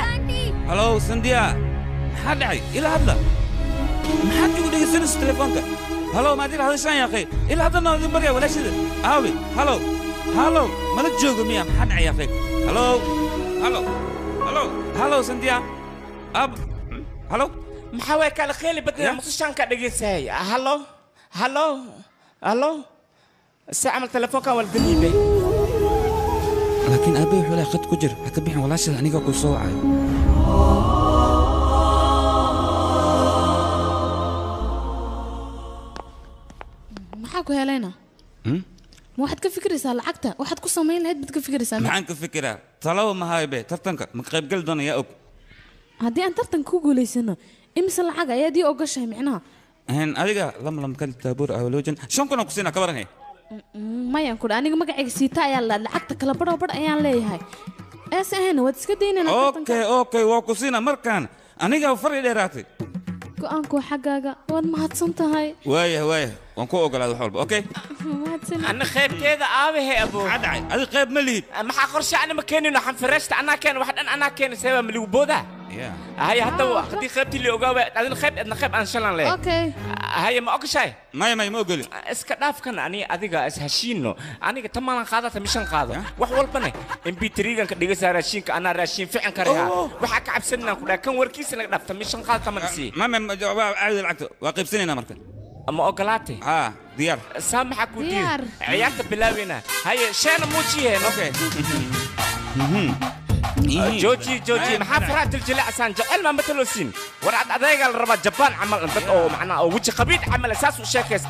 هلو سنديا حد عي إلى هذا ما حد يقول لي سنس تلفونك هلو ما أدري هذا شيء يا أخي إلى هذا نادي بريا ولا شيء أوي هلو ما نتجوج ميا حد عي يا أخي هلو سنديا هلو محاوي كان خيلي بدنا مصشان كدقي ساي هلو استعمل تلفونك والقليبي لكن أبي ولا خد كجر هكبيح ولا شيء أنيقا كوسوعي maxaa ku helayna ma waxaad ka fikiraysaa lacagta waxaad ku samayn lahayd bad ka fikiraysaa maxaan ka fikiraa talaba ma haybe tartanka ma qayb gal doonaya og haddii aan tartanka ku guulaysano imise lacag ayaad ii ogashahay micnaha adiga lam kal taabuur awloojan shan kun ku siina ka waran mayaan ku aniga magacayga siita ayaa la lacagta kala badh ayaan leeyahay ees ahayna waad iska daynayna okay waa ku siina markaan aniga fari dheeraatay go'aanku xaggaaga waad mahadsan tahay وايه waan ku ogolaad wax walba okay mahadsan أنا خيبتي آبه أبو عدعي هذه قيب مليد ما حقرش أنا مكاني وحن فرشت أنا كان واحد أنا كان سبب من الوبودة هاي حتى خدي خيبتي اللي أجاوب أنا خيب أنا شلون ليه اوكي هاي ما أكو شيء ما قولي اسكداف كان أنا أديك هشينه أنا كتمالا قاعدة مشان قاعدة وحول بني إن بيتريجن كديك سار راشين أنا راشين فعلا كريها وحكي عبسنا كذا كان وركيس إنك دفت مشان قاعدة تمنسي ما جواب عايز العقد واقف سنين مركز أما أقلاتي ديار سامحك ودير عيالك بلاوينا هاي شان موتشي هنا اوكي جوجي محافرات الجلاء سان جعل ما مثل سين ورعد أدايق الربا جبان عمل أنت أو معنا أو وجه خبيث عمل أساس وشاكست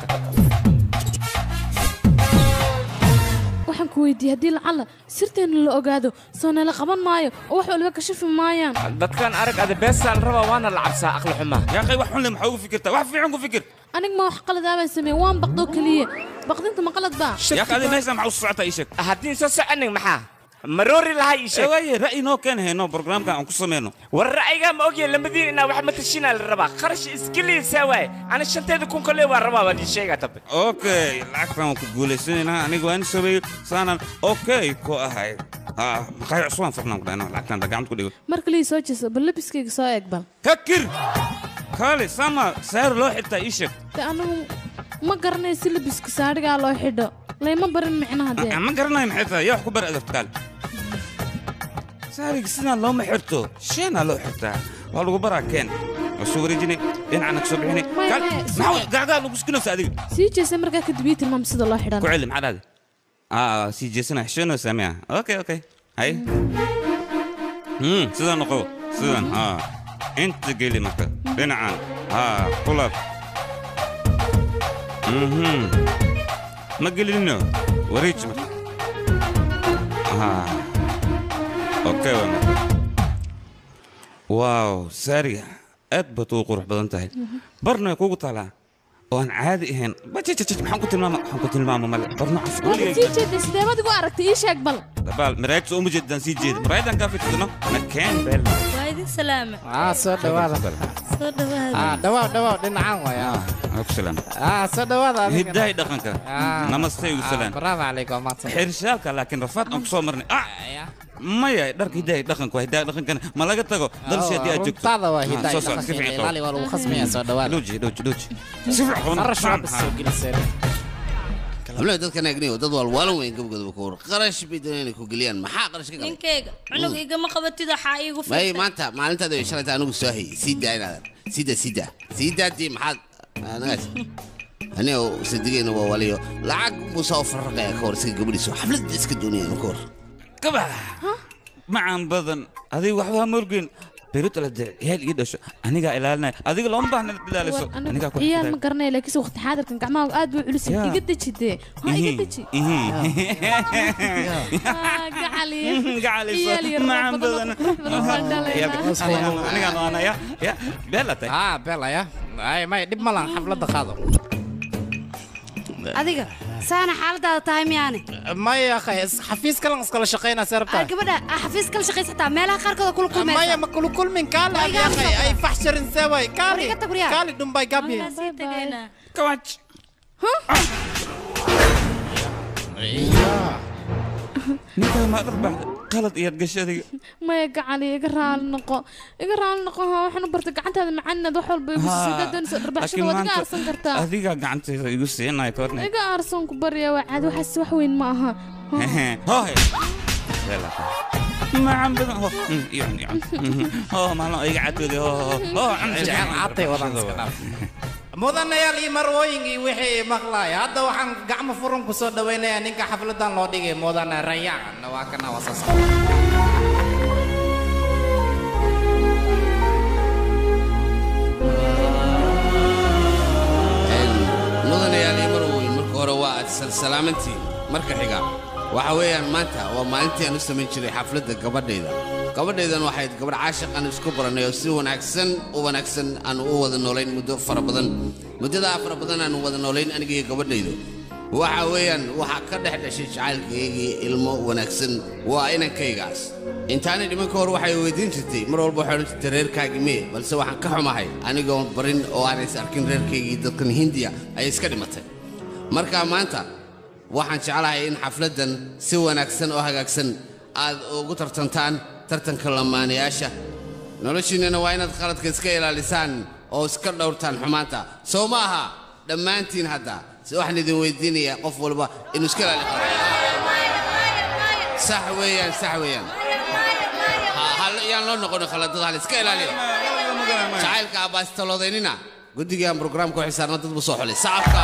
waxaan ku weydiiyay haddii lacala sirteena la ogaado soo nala qaban maayo oo wax walba ka shafi maayaan dadkan arag ada beesal raba waana la cabsaa aqli xumaa yaa qey wax xun leh maxaa ugu fikirtaa wax fiican ku fikir aniga ma wax qalad ah baan sameeyay waan baqdo kaliya baqdinta ma qalad baa yaa qadi meesha maxaa u socota ishak haddii soo soconin maxaa مروري لهاي إيشك إيه رأي نو كان هنا برنامج كان كوسمينو والرأي قام أوجي لما دين إنه واحد متشينا للربا خرج إسكلي سوى أنا شنتي تكون كل يوم الربا بدي شيء كتب أوكي العكس ما تقول سنة أنا جوان سوي سنة أوكي كو هاي مخاي عصوان فرنامج ده أنا العكس ده قامت كل مركلي سوتشس بلبس كيك سو أقبل ككر خالي سما سعر لو حتى إيشك أنا ما قرني سلبس كسر قال له حدا لا ما برن معنا هذا ما قرني محيطة يا حكو برا قال سارق سنة لو محرته شينا لو حتى والله برا كان وشو رجني إن عنك صبحني قال معود قاعد لو بسكنه سادي سي جي سمرك كدبيت المام سيد الله حدا كعلم على هذا سي جي سنة شنو سامعها اوكي هاي سيدان نقو سيدان انت قلي مكة بنعان طلب ما قلي لنا وريج مكة اوكي واو سارية أثبتوا قروح بدنتهي برنا يكوكو طالع وأنا عادي هين حنكت الماما مال برنا عفوا سيجد سيدي ما تقول عرفت إيش أقبل بال مريت أم جدا سيجد مريت أن كافي تدنا مكان بال وايد سلامة صدق هذا دواء دين عام يا سلام صدق هذا هداي دقنك نمستي وسلام برافو عليكم حرشالك لكن رفضت أنك صومرني maya dharka hidaaya dhaqanku waa hidaaya dhaqankana ma laga tago dalsha haddii aad joogto runtada waa hidaaya dhaqanka ilaali waa lagu khasmaya soo dhawaada dhuuji si fiican mara shacab soo gelisay hablaha dadkan agniyo dad walwaalan weyn gabgadaba ku war qarash bideen ku galiyaan maxaa qarash ka galay ninkeyga cunug igama qabatid waxa iigu fiican may maanta maalintaada ay shalayta anigu soo hayay sida di maxaad anaas aniga sadigayna waa waliyo lacag buu soo farqaya ka war si gabadhiisu xaflad iska doonayaan ku war كبا معن بدن هذه وحده مرجين بيروت لدى هل يدش أنا قاعد إلى هذه لون بحنا بلالسو أنا قاعد يا مقرني لك سو وقت حاضر كان قعمة وقاد بعلوسي يقدر كذي هاي يقدر كذي قعلي معن بدن أنا يا بلا تي بلا يا أي ما يدب ملا حفلة دخاضو adiga saana xaaladaada tahay miyaane maya akhay xafiis kale iskala shaqeynaa sarabta gabadha xafiis kala shaqeysataa meelaha qaarkood kula kulmaysa maya ma kula kulmin kaale akhay ay faxsharin saway kaale dhumbay gabi kawach ninka ma darbax qalad iyo gashadii ma gacali iga raal noqo waxaan u bartay gacantaada macaanad wax walba igu sida doonaysa darbaxshada waad iga arsan kartaa adiga gacanteeda igu siinay koorne iga arsan ku barya waa caad waxaas wax weyn ma aha هاي يلا ما عم بدنا يعني ما لا يقعد لي عندي عطي وضع mudanayaal iyo marwooyinkii wixii maqlaay hadda waxaan gacmo furan ku soo dhaweynayaa ninka xafladan loo dhigay mudane rayaan waa kana wasas mudanayaal iyo marwooyin marka hore waa salaamantii marka xiga waxa weeyaan maanta waa maalintii aan u samayn jiray xafladda gabadhaydan waxay gabadh caashiq aan isku baranay oo si wanaagsan aan u wada noolayn muddo fara badan muddadaa fara badan aan wada noolayn aniga iyo gabadhaydu waxa weeyaan waxa ka dhex dhashay jacaylkaygii ilmo wanaagsan waa inankaygaas intaanay dhiman ka hor waxay weydiin jirtay mar walba waxay odhan jirtay reerkaagii mee balse waxaan ka xumahay anigoon barin oo aanay arkin reerkaygii dadkan hindiya ayay iska dhimatay marka maanta waxaan jeclahay in xafladdan si wanaagsan oo hagaagsan aad ugu tartantaan tartanka lamaanayaasha noloshiinnana waa inaad khaladka iska ilaalisaan oo iska dhowrtaan xumaanta soo ma aha dhammaantiin hadda waxaan idin weydiinayaa qof walba inuu iska ilaali karo sax weeyaan hal yaan loo noqon khaladada hal iska ilaaliyo jacaylka abaastaloodeenina guddigaan programka waxay saarnaa dad buu soo xulay sacabka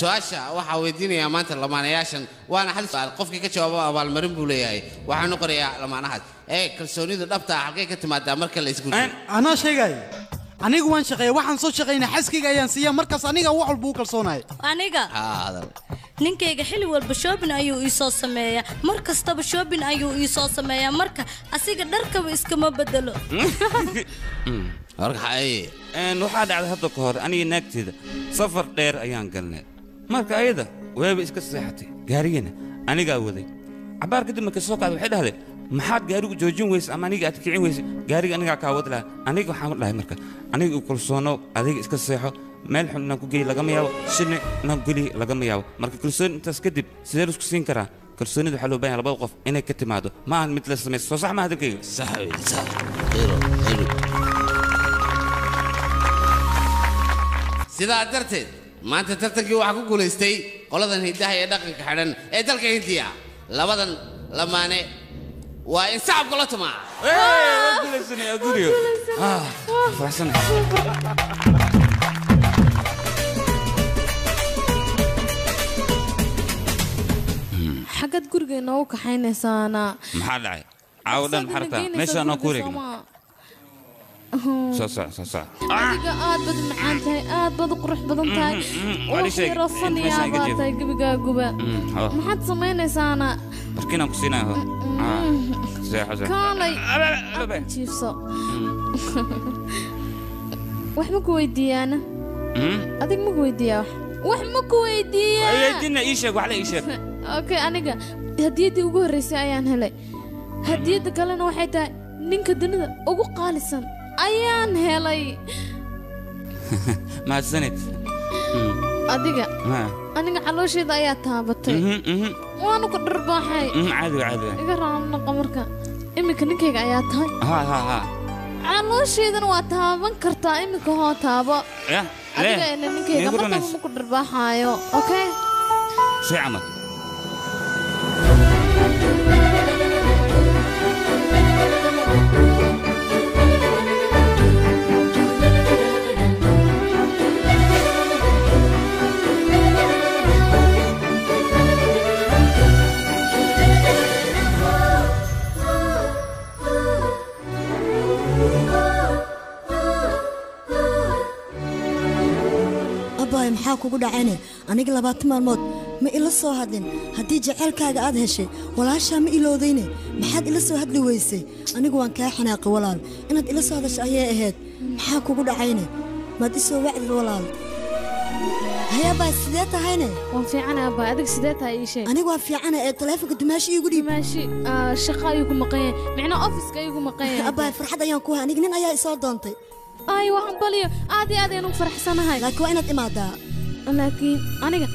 su-aasha waxaa weydiinayaa maanta lamaanayaashan waana hal su'aal qofkii ka jawaabo abaalmarin buu leeyahay waxaan noqonayaa lamaanahaas kalsoonida dhabta ah halkay ka timaadaa marka la isguursayo anaa sheegay anigu waan shaqeeya waxaan soo shaqaynaa xaskayga ayaan siiya markaas aniga wax walba u kalsoonahay aniga ninkayga xilli walba shopping ayuu ii soo sameeyaa mar kastaba shopping ayuu ii soo sameeyaa marka asiga dharkaba iskama bedelo waxaa dhacday hadda ka hor aniga naagteeda safar dheer ayaan galnay marka ayada weeba iska seexatay gaarigana anigaa waday cabaar kadib markay soo kacday waxay dhahdeen maxaad gaarigu joojin weyse ama aniga aad kicin weyse gaariga anigaa kaa wadi lahaa aniga waxaan dhahay marka aniga u kalsoonow adiga iska seexo meel xun inaan ku geey lagama yaabo shilni inaan ku geliy lagama yaabo marka kalsooni intaas kadib sidee isku siin karaa kalsoonida waxaa loo baahan labada qof inay ka timaado ma ahan mid la samayso soo sax ma hadalkayga sidaa darteed maanta tartankii waxaa ku guulaystay qoladan hiddaha ee dhaqanka xidhan ee dalka hindiya labadan lamaane waa in sacabka la tumaa xagad guriga inoogu kaxaynaysaana maxaa dhacay caawo dhan maxaa rabtaa meeshaan noo ku wareegna adiga aad bad macaan tahay aad bad qurux badan tahay oo faniyaa baa tahay gebigaaguba maxaad samaynaysaana barkiinaan ku siinayo kaalay jiifso wax ma ku weydiiyaana adig ma ku weydiiyaa wax ma ku weydiiyaa okay aniga hadiyaddii ugu horreysay ayaan helay hadiyadda kalena waxay tahay ninka dunida ugu qaalisan ayaan helay mahadsanid adiga aniga caloosheeda ayaa taabatay waanu ku dharbaaxay iga raamnaqa marka iminka ninkayga ayaa tahay caloosheedana waa taaban kartaa iminka hoo taabo adiga ina ninkayga markaba ma ku dharbaaxaayo okay shay camal maxaa kugu dhacayne aniga 20 maalmood ma ila soo hadlin haddii jaceylkaaga aad heshay walaashaa ma iloodayne maxaad ila soo hadli weysay anigu waan kaa xanaaqay walaal inaad ila soo hadasho ayay ahayd maxaa kugu dhacayne maad isoo wacdid walaal hayabaa sidee tahayne waan fiicana abaa adig sidee tahay ii sheeg anigu waan fiicana ee taleefanka dumaashi iigu dhiib dumaashi shaqa ayuu ku maqan yahay micnaa ofiska ayuu ku maqan yahay abaa farxad ayaan ku hay aniga nin ayaa isoo doontay ay waxaan baliyo aad iyo aad ayaan ugu faraxsanahay laakiin waa inaad imaadaa laakiin aniga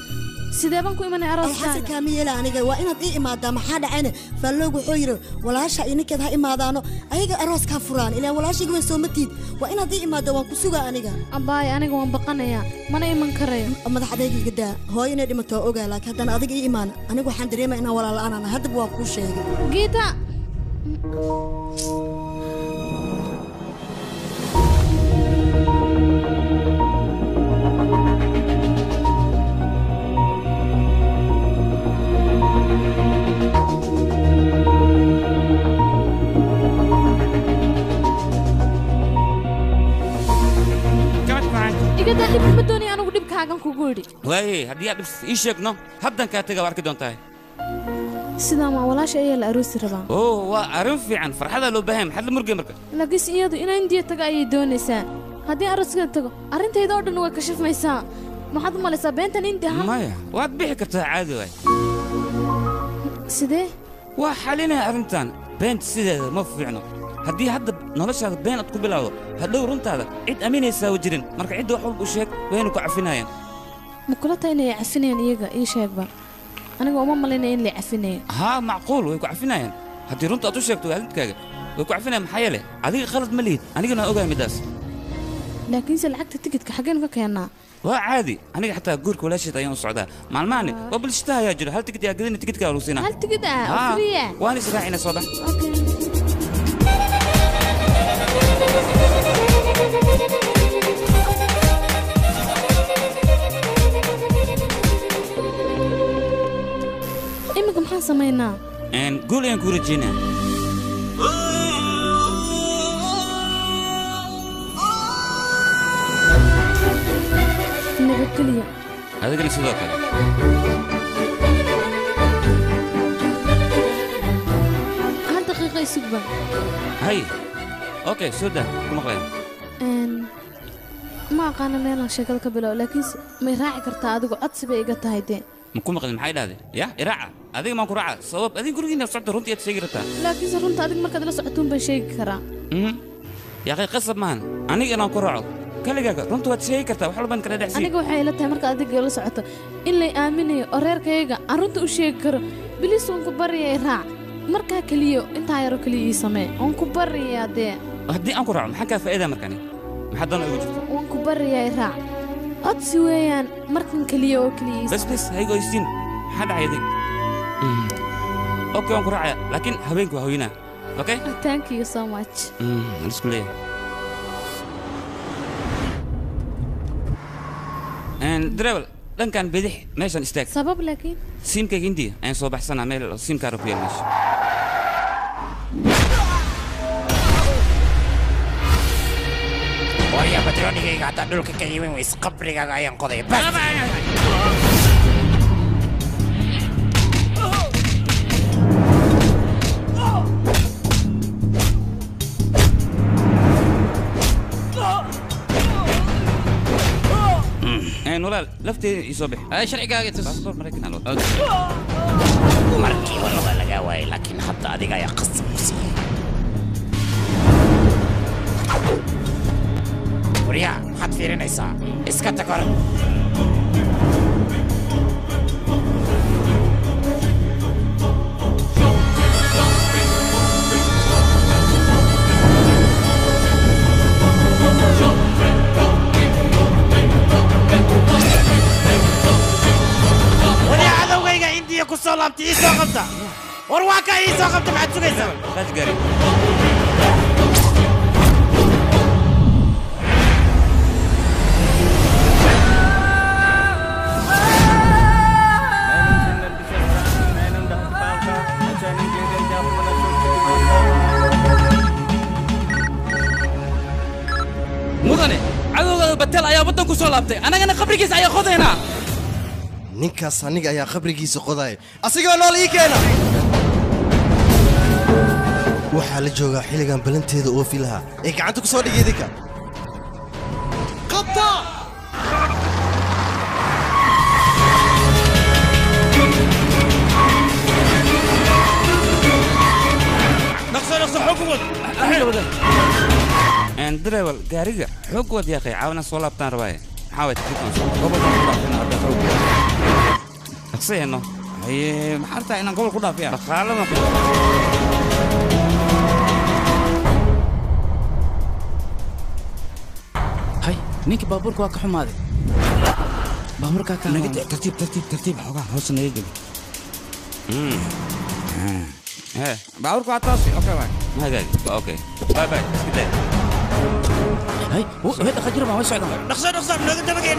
sidee baan ku imanay arooskaaga xasilkaa ma yeela aniga waa inaad ii imaadaa maxaa dhacayne faalloog wuxuu yidhi walaasha iyo ninkeed ha imaadaano ayaga arooskaa furaan ilaa walaashayga waan soo matiid waa inaad ii imaadaa waan ku sugaa aniga abaay aniga waan baqanayaa mana iman karayo madax adaygiga daa hooyo inay dhimato waa ogaa laakiin haddana adiga ii imaan aniga waxaan dareemaya inaan walaal la'aan ana haddaba waa kuu sheegay giita waaye haddii aad ii sheegno haddan kaa taga waa arki doontaa sidaa ma walaasha ayaa la aroosi rabaa waa arrin fiican farxadaa loo baahan maxaad la murgay marka laakiinse iyadu inaa indiya taga ayay doonaysaa haddii aroskan tago arrintayda oo dhan waa kashifmaysaa maxaad u malaysaa beentan intii ha maya waad bixi kartaa caadi waay sidee waa xalinaya arrintan beenta sideeda ma fiicno haddii hadda noloshaada been aad ku bilowdo hadhow runtaada cid aaminaysaa u jirin marka cidda wax walba u sheeg waynu ku cafinayaan ma kula tahay inay cafinayaan iyaga ii sheegba aniga uma malaynaya in lay cafinayo haa macquul way ku cafinayaan haddii runta aad u sheegto waalidkaaga way ku cafinayaan maxaa yeele adiga khalad ma lihid anigana waan ogahay middaas laakiinse lacagta tikidka xaggeen ka keennaa waa caadi aniga xataa guurka walaasheed ayaan u socdaa maalmahani waa bulshataha ayaa jiro hal tikid yaa gadina tikidkaa lagu siinaa hal tikid oo friya waan israacina soo bax imika maxaan samaynaa guul ayaan kuu rajeynaa nabadgelyo adigana sidoo kale hal daqiiqa isugba hay okay soo daa ku maqlayn ma aqaana meelaan sheekada ka bilow laakiinse may raaci kartaa adigu codsi bay iga tahay dee ma ku maqlin maxay dhahdeen ya iraaca adiga maan ku raaca sabab adiga gurigiina socda runtii aad sheegi rabtaa laakiinse runta adiga markaad la socotuun baan sheegi karaa yaaqay qasab maahan aniga inaan ku raaco kaligaaga runta waad sheegi kartaa wax walbaan kala dhexsii aniga waxay ila tahay markaad adiga la socoto in lay aaminayo oo reerkayga aan runta u sheegi karo bilis waan ku baryayaa raac markaa keliyo intaa yaroo keliya ii samee waan ku baryayaa dee haddii aan ku raaco maxaa kaa faa'iidaa markani maxaa doona ugu jirta waan ku baryayaa raac codsi weeyaan markan keliya oo keliya ii bas bas haygo isiin maxaa dhacay adig okay waan ku raacaya laakiin habeenku waa hooyinaa okay thank you so much isku leeyahay dareewal dhankan bidix meeshan istaag sabab laakiin siimkayga indiya ayaan soo baxsanaa meel siimkaara ku yaal meesha warya badroonigayga haddaa dhulka ka yimin ways qabrigaaga ayaan qoday نولال لفتي يصبح شرعي باسبور مريكان على markii walba laga waayay laakiin hadda adiga ayaa qasab ku siiyey warya maxaad fiirinaysaa iska tag hore kusoo laabtay ii soo qabta war waa ka ii soo qabta maxaad sugaysaa raaj gaari mudane cadowga batel ayaa waddan ku soo laabtay annagana qabrigiisa ayaa qodaynaa ninkaas aniga ayaa qabrigiisa qodaaya asigoo nool ii keena waxaa la joogaa xilligan balanteeda oofi lahaa ee gacanta ku soo dhigay idinka qabta dhaqso xoog wad dareewal gaariga xoog wad yaaqay caawina soo laabtaan rabaaye maxaa waay أقصينا هي محرتها إن نقول كلها فيها خالنا هاي نيك بابورك واقع حمادي بابورك كان ترتيب حوجا حسن يجي بابورك عطاسي أوكي باي ما جاي أوكي باي باي كده هاي هذا خجر ما هو سعدان نخسر نقدر بقي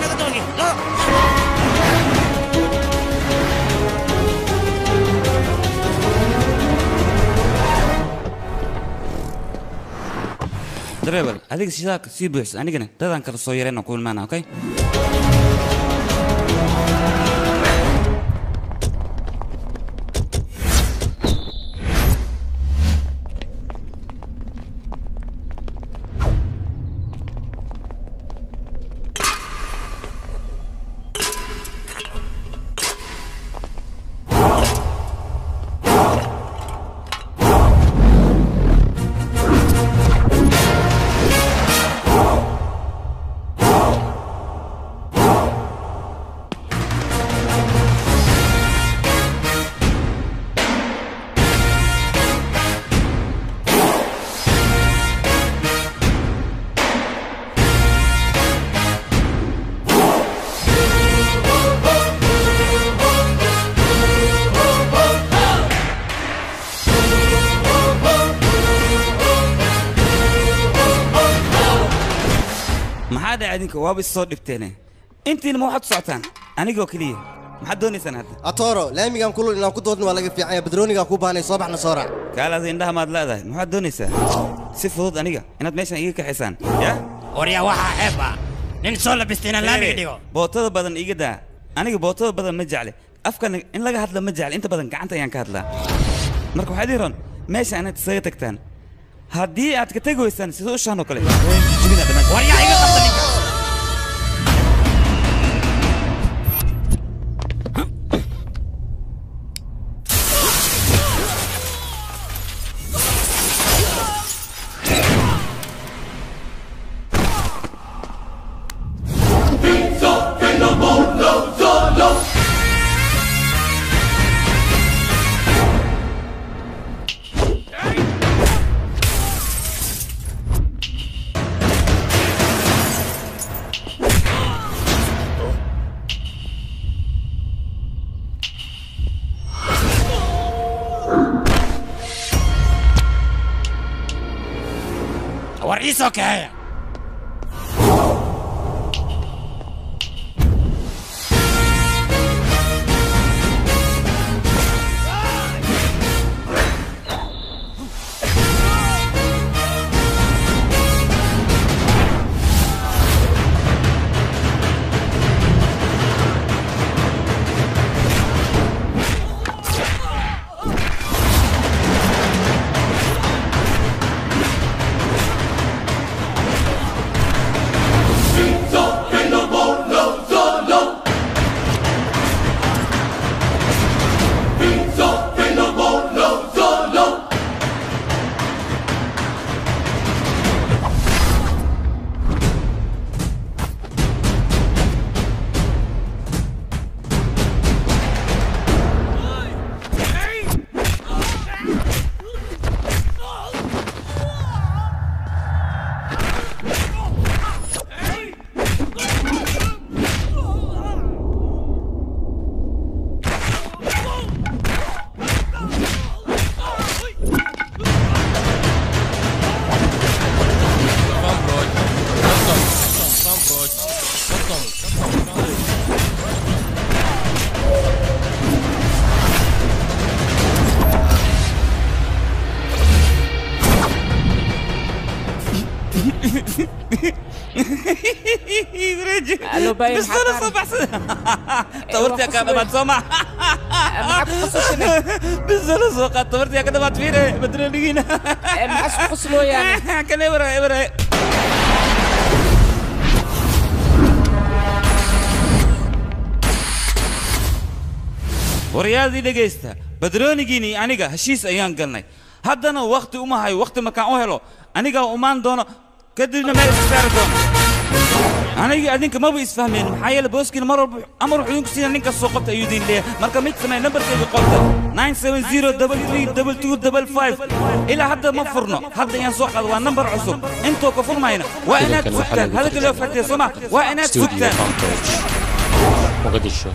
dareewal adiga sidaa sii buuxis anigana dadaan kala soo yareen ku ilmaana okay maxaa dhacay idinka waaba is soo dhibteene intiina ma waxaad u socotaan anigoo keliya maxaad doonaysaan hadda atoro laamigaan kulul inaan ku doodin waa laga fiican yahay badroonigaa ku baanay soo baxna soo raac kaalaada indhaha maad leedahay maxaad doonaysaa si fudud aniga inaad meeshan iga kaxaysaan ya waryaa waxaa ceeb ah nin soo labistay inaan laamiga dhigo bootada badan iga daa aniga bootada badan ma jecle afkan in laga hadla ma jecle inta badan gacanta ayaan ka hadlaa marka waxaad ii ron meesha inaad isaga tagtaan haddii aad ka tegi weysaan sida ushaan oo kale waryaa iga qabta ninka warciisoo kaxeeya الو باين بس انا صبح طورت يا كدمات سمع معك قصصنا بس انا سوق طورت يا كدمات فينا بدرنينا معك قصلو يعني كان ابره ورياضي دغيستا بدرونيغيني انيغا هشيس ايان قلناي هدنا وقت وما هي وقت ما كان هلو انيغا ومان دونو كدبنا ما يستار دونو أنا أدينك ما بيسفهمين محايل بوسكين مرة أمر حيونك سينا نينك السوقت أيودين ليه مركا ميت سمعي نمبر كيف قلت 970-33-2255 إلى حتى ما فرنا حتى ينسوق هذا نمبر عصب أنتو كفر معنا وأنا تفتن هذا كله فتي سمع وأنا تفتن مقدشو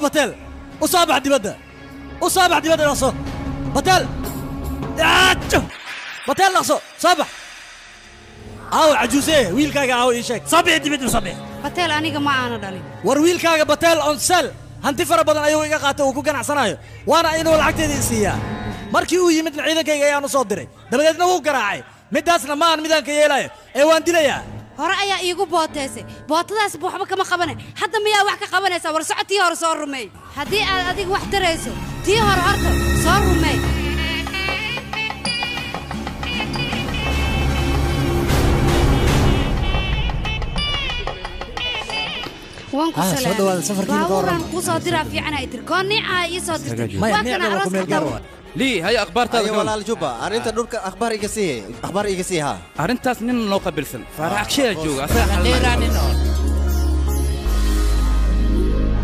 باتيل وصابع دبده وصابع دبده ناصو باتيل باتيل ناصو صابع عجوزيه ويلكاغا يشك صابع دبده صابع باتيل انيغا ما انا دالي war wiilkaaga batel on sel hanti fara badan ayuu iga qaatay oo ku ganacsanayo waana inuu lacagteedii siiyaa markii uu yimid ciidankayga ayaan u soo diray dabadeedna wuu garaacay midaasna maan midaan ka yeelayo ee waan dilayaa hore ayaa iigu booteysay bootadaas waxba kama qabanay hadda miyaa wax ka qabanaysaa war socotii hore soo rumey haddii aad adiga wax darayso tii hore horta soo rumey waan ku soo dhawaada safarkiina ka baabuuraan kuu soo diraa fiican ay tir koonnica ii soo dirtay waa kana aroos lii haya akhbaartaada ayo walaal juba arrinta dhulka akhbaar iga sii haa arrintaas nin noo qabilsan faarax aksheya jooga asaga dheeraanino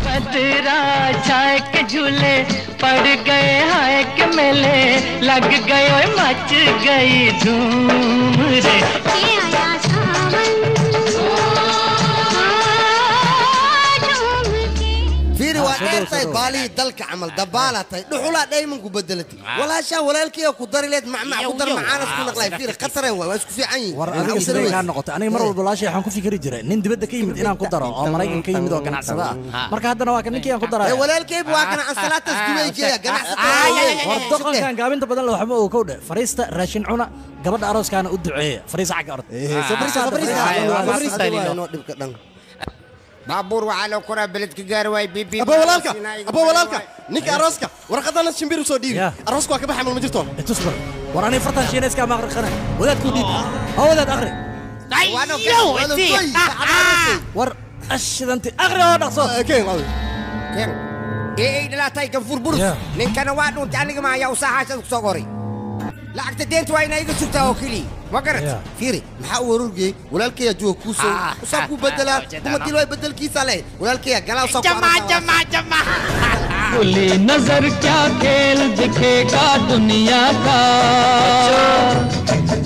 पतरा छाए के झूले पड़ गए हाय के मेले लग गए ओए मच गई धूम रे आया सावन fiiri waa dheertay baalii dalka camal dabaalatay dhuxulaa dhaymanku bedelatay walaashaa walaalkii ku dari leed macmac ku dar macaanas ku naqlay fiiri khatareen waa isku fiican yihiin war adiga sidee ka noqotay aniga mar walba laashay waxaan ku fikiri jiray nin dibadda ka yimid inaan ku daro oo Mareykan ka yimid oo ganacsada ah marka haddana waa kan ninkii aan ku daray walaalkay waa kan ansalaataas duwaygeeya ganacsada war doqonkan gaabinta badan waxba uu ka dheh fariista raashin cuna gabadha arooskaana u duceeya fariisa xagga ard sabrisa بابور وعلى كرة بلد كجار واي بيبي أبو ولالك نيك أروسك ورقدنا شمبير وصديق أروسك وكبه حمل مجرتون تصبر وراني فرطان شينيس كام أغرق خنا وذا تكوديب هو ذا أغرق ور أشد أنت أغرق هذا صوت كين إيه لا تاي كفور برس نين كان وادو تاني ما يا وساعة صغوري لا أكتدين توي نايق سوتا وكلي وقرت فيري محاور رجع ولالك يا جو كوسو وساكو بدلا كم تلو بدل كيس عليه ولالك يا جلا وساكو जमा खुली नजर क्या खेल दिखेगा दुनिया का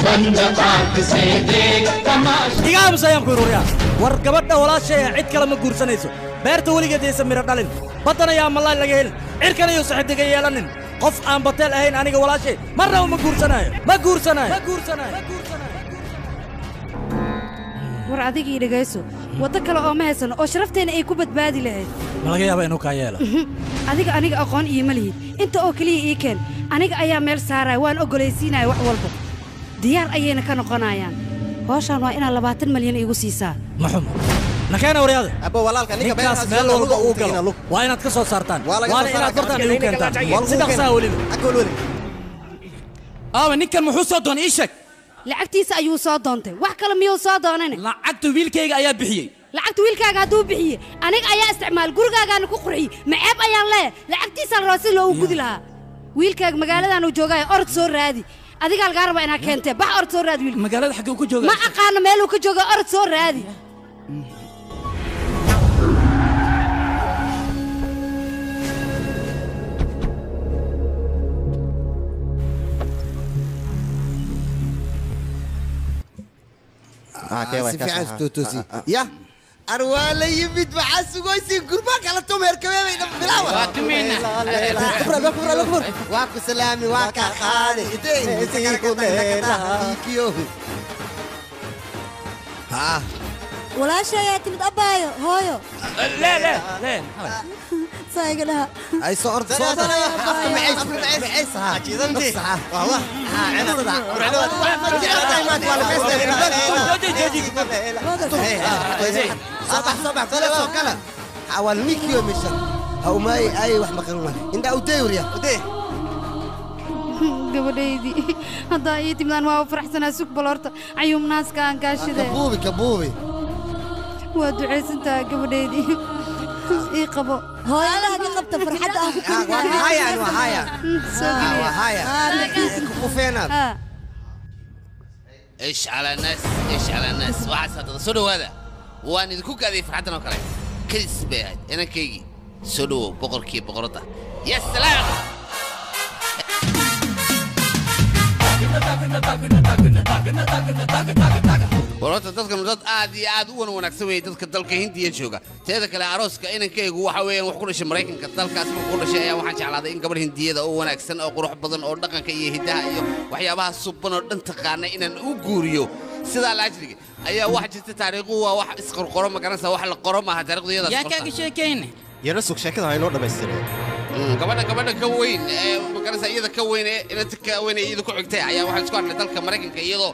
बंद आंख से देख तमाशा إيجام سيام كوريا وركبتنا ولا شيء عد كلام كورسنيسو بيرتو ولي قد يسمير دالين بطنا يا مالله لقيل عركنا يوسف حد يالنين قف عن بطل أهين أنا ولا شيء مرة وما كورسناي war adiga ii dhagayso wada kale oo ma haysan oo sharafteena ay ku badbaadi lahayd ma laga yaabaa inuu ka yeelo aniga aqoon iyo ma lihid inta oo kaliya ii keen aniga ayaa meel saaraya waan ogolaysiinaya wax walba diyaar ayayna ka noqonayaan hawshan waa inaad 20 milyan iigu siisaa maxumo nakeena waryaada abo walaalka ninka beerkaas meel walba uu galo waa inaad ka soo saartaan waa inaad bartaan iigu keentaan si dhaqsaa weliba aawa ninkan muxuu soo doon ii sheeg lacagtiisa ayuu soo doontay wax kale miyuu soo doonane lacagta wiilkayga ayaa bixiyey lacagta wiilkaaga hadduu bixiyey aniga ayaa isticmaal gurigaagaana ku qurxiyey maceeb ayaan leeyahay lacagtiisa la rabaa si loogu gudi lahaa wiilkaaga magaaladan uu joogaayo orod soo raadi adiga lagaa raba inaad keentee bax orod soo raadi wiilka magaalada xaggee uu ka joogaa ma aqaano meel uu ka jooga orod soo raadi سفيان توتوسي يا أروى لي يبيت بعسو قويسي قرباك على توم هركبي بلاوة واتمين كبر واكو سلامي واكا خالي ها ولا شيء يعتمد أبايو هويو لا سايق لها أي صور معيس ها أكيد والله صباح كلا حوال ميكيو مشان أو ماي أي واحد مكان إنت أودي وريا أودي gabadhaydii haddaa ii timidaan waa faraxsanaa sug balorta cayuum naaska aan kaashide kabuubi waa ducaysantaa gabadhaydii ii qabo hooyadaha ka qabta farxadda ah ايش على الناس وعسى صدوا هذا وانا اذا كوك هذه فرحتنا وكره كريس بيهد انا كيجي صدوا بقرته يا سلام ورطة تذكر مدد عاد ونكسب تذكر دلك هندي جوجا تذكر العروس كأن كي جوا حوين وحكون شيء مريكن كدلك اسمه كل شيء وحنا على هذا إن قبل هندية ده أو ونكسن أو قروح بدن أو دقن كي يهدها وحيا بها الصبنا انتقالنا إن نوجوريو سيدا العجلة أيه واحد جت تاريخه وواحد اسقر قرم مكان سوا واحد القرم هذا تاريخه يدا يا كاك شيء كين يرسوك شكل هاي نور بس قبلنا كوين مكان سيدا كوين إن تكوين يدو كعكتة أيه واحد سكر لدلك مريكن كي يدو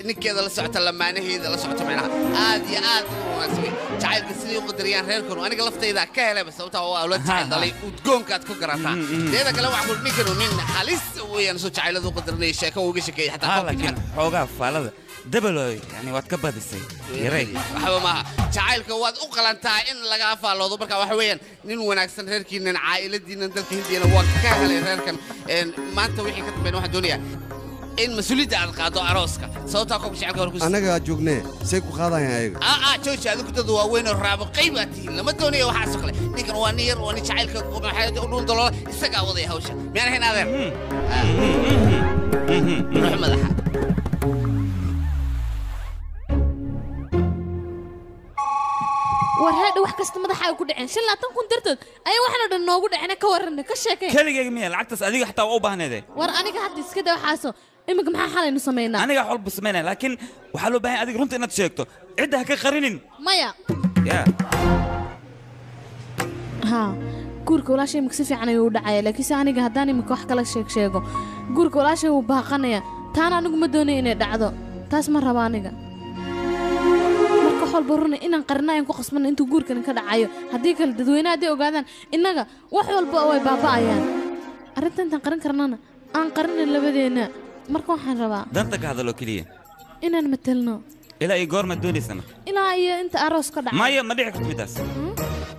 ninkeeda la socota lamaanaheeda la socota macnaha aad iyo aad u wanaagsan jacaylka sidii u qadariyaan reerkanu aniga laftayda ka helay sababta oo awlaad jacayl dhalay udgoonkaad ku garataa teeda kale waxa ku ninkanu nin halis weeyaan soo jacayladu qadarinay sheeko uga sheekay xataa laakiin xoogaa faalada dabaloy yani waad ka badisay yaray waxba ma jacaylka waad u qalantaa in laga faaloodo marka waxa weeyaan nin wanaagsan reerkiinan caa'iladiinan dalka Hindiina waa ka helay reerkan maanta wixii ka dambeeyay waxa doonaya in mas'uuliyadda aad qaado arooska sababta ku shacabka hor ku anaga joognee say ku qaadayaan ayaga jooji adigu dad waa weyn oo raabo qaybatiin lama doonayo waxa soo kale ninkan waa nin yar oo nin jacaylka maxay u dhul dalool isaga waday hawsha miyaan hayn adeer ruux madaxa warheedha wax kasta madaxaaga ku dhaceen 5 kun dartood ayaa waxaana dhan noogu dhaceen ka waran ka sheekay kaligeega miya lacagtaas adiga xataa u baahneede war aniga hadda iska daa waxaaso imika maxaa xalaynu sameynaa aniga xolba sameynaa laakiin waxaa loo baahan adiga runta inaad sheegto cidda ha ka qarinin maya ya ha guurka walaashay imika si fiican ayuu u dhacaya laakiin aniga haddaan imika wax kala sheego guurka walaashay wuu baaqanaya taana anigu ma doonayo inay dhacdo taas ma raba aniga walba runa inaan qarnaan ku qasbana intuu guurkan ka dhacayo hadii kale dadweynaha ay ogaadaan inaga wax walba way baaba'ayaan arintan tan qaran karnana aan qarnin labadeena marka waxaan rabaa danta ka hadalo kaliya inaan matalno ilaa ay goorma doonaysan ilaa ay inta aroos ka dhacay maya ma dhici karto midaas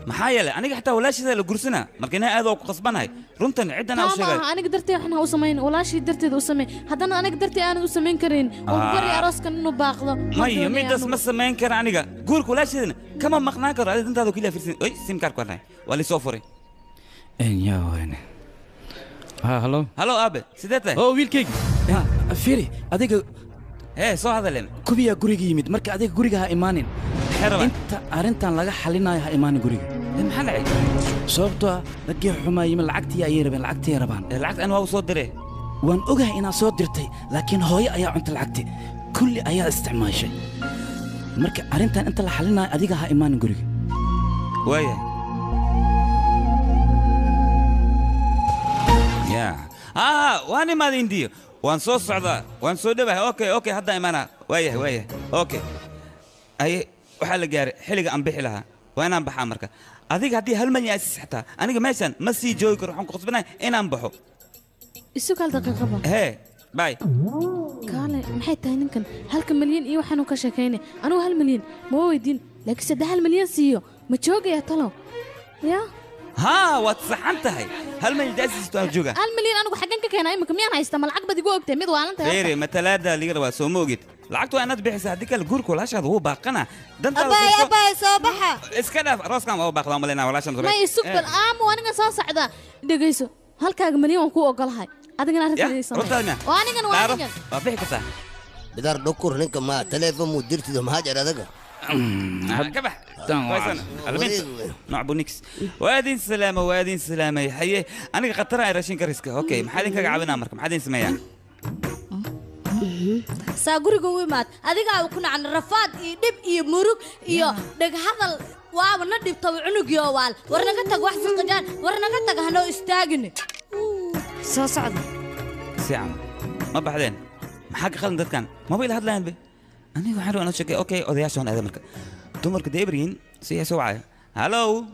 maxaa yeelay aniga xataa walaashida la gursana markii aad oo ku qasbanahay runtan cidana u sheegay aniga dartay waxaan u sameyn walaashii darteed u sameey haddana aniga dartay aan u sameyn karin oo bari arooskan inuu baaqdo maya midaas ma sameyn kara aniga guurka walaashidana kama maqnaan karo adiga dantaada kaliya fiirsan oy sim card qornay waa li soo furay yaa wayne halo aabe sidee oo wiilkaygi fiiri adiga soo hadalen kubiya guriga yimid marka adiga guriga ha imaanin inta arintan laga xalinayo ha imaanin guriga maxaa dhacay sababtoo dadkii xumaa yimid lacagtii ayay rabaan lacagta aan waa u soo diray waan ogahay inaad soo dirtay laakiin hooyo ayaa cuntay lacagtii kulli ayaa isticmaashay marka arintan inta la xalinayo adiga ha imaanin guriga waaya waan imaada indiyo waan soo socdaa waan soo dhawahay okay hadda imaana waaya okay aye waxaa la gaaray xilliga aan bixi lahaa waa inaan baxaa marka adiga haddii hal malyan asis xataa aniga meeshan ma sii joogi karo waxaan ku qasbanahay inaan baxo isu kal daqiiqaba bay kaale maxay tahay ninkan 1 malyan iyo waxaanu ka sheekaynay anigu 1 malyan ma weydiin laakiin 3 malyan siiyo ma joogaya talo ya waad saxan tahay 1 malyan asis taa jooga 1 malyan anigu xagan ka keenay imika miyaan haysta ma lacag bad igu ogtay mid waalan tahay beere matalaada liga rabaa soo moogid lacagtu aad bixisa hadii kale guurku walaashaada wuu baaqana abay soo baxa iska dhaaf arooskan waa baaqdaa malina walaashan ma isubal aniga soo socda dhageyso halkaaga malyan waan ku ogolahay adigana arrintaadii sameey waa anigan waa bixi kartaa bidar dhukur ninka ma telefoon mu dirtido ma hajar adaga كبح نعبو نيكس وادين سلامة حيه أنا قطرة راشين كريسكا أوكي محادين كعبنا مركم محادين سميا ساقوري قوي مات أديك أو كنا عن رفاد يدب يمرق يا دك هذا واو ندب طبع عنق يوال ورنا قتك واحد في القجان ورنا قتك هنو استاجن صعد ساعة ما بعدين محاك خلنا ده كان ما بيل هذا لين بي أنا وحلو أنا شكي أوكي أضيع شون هذا مركب تمرك ديبرين سيا سوعة هالو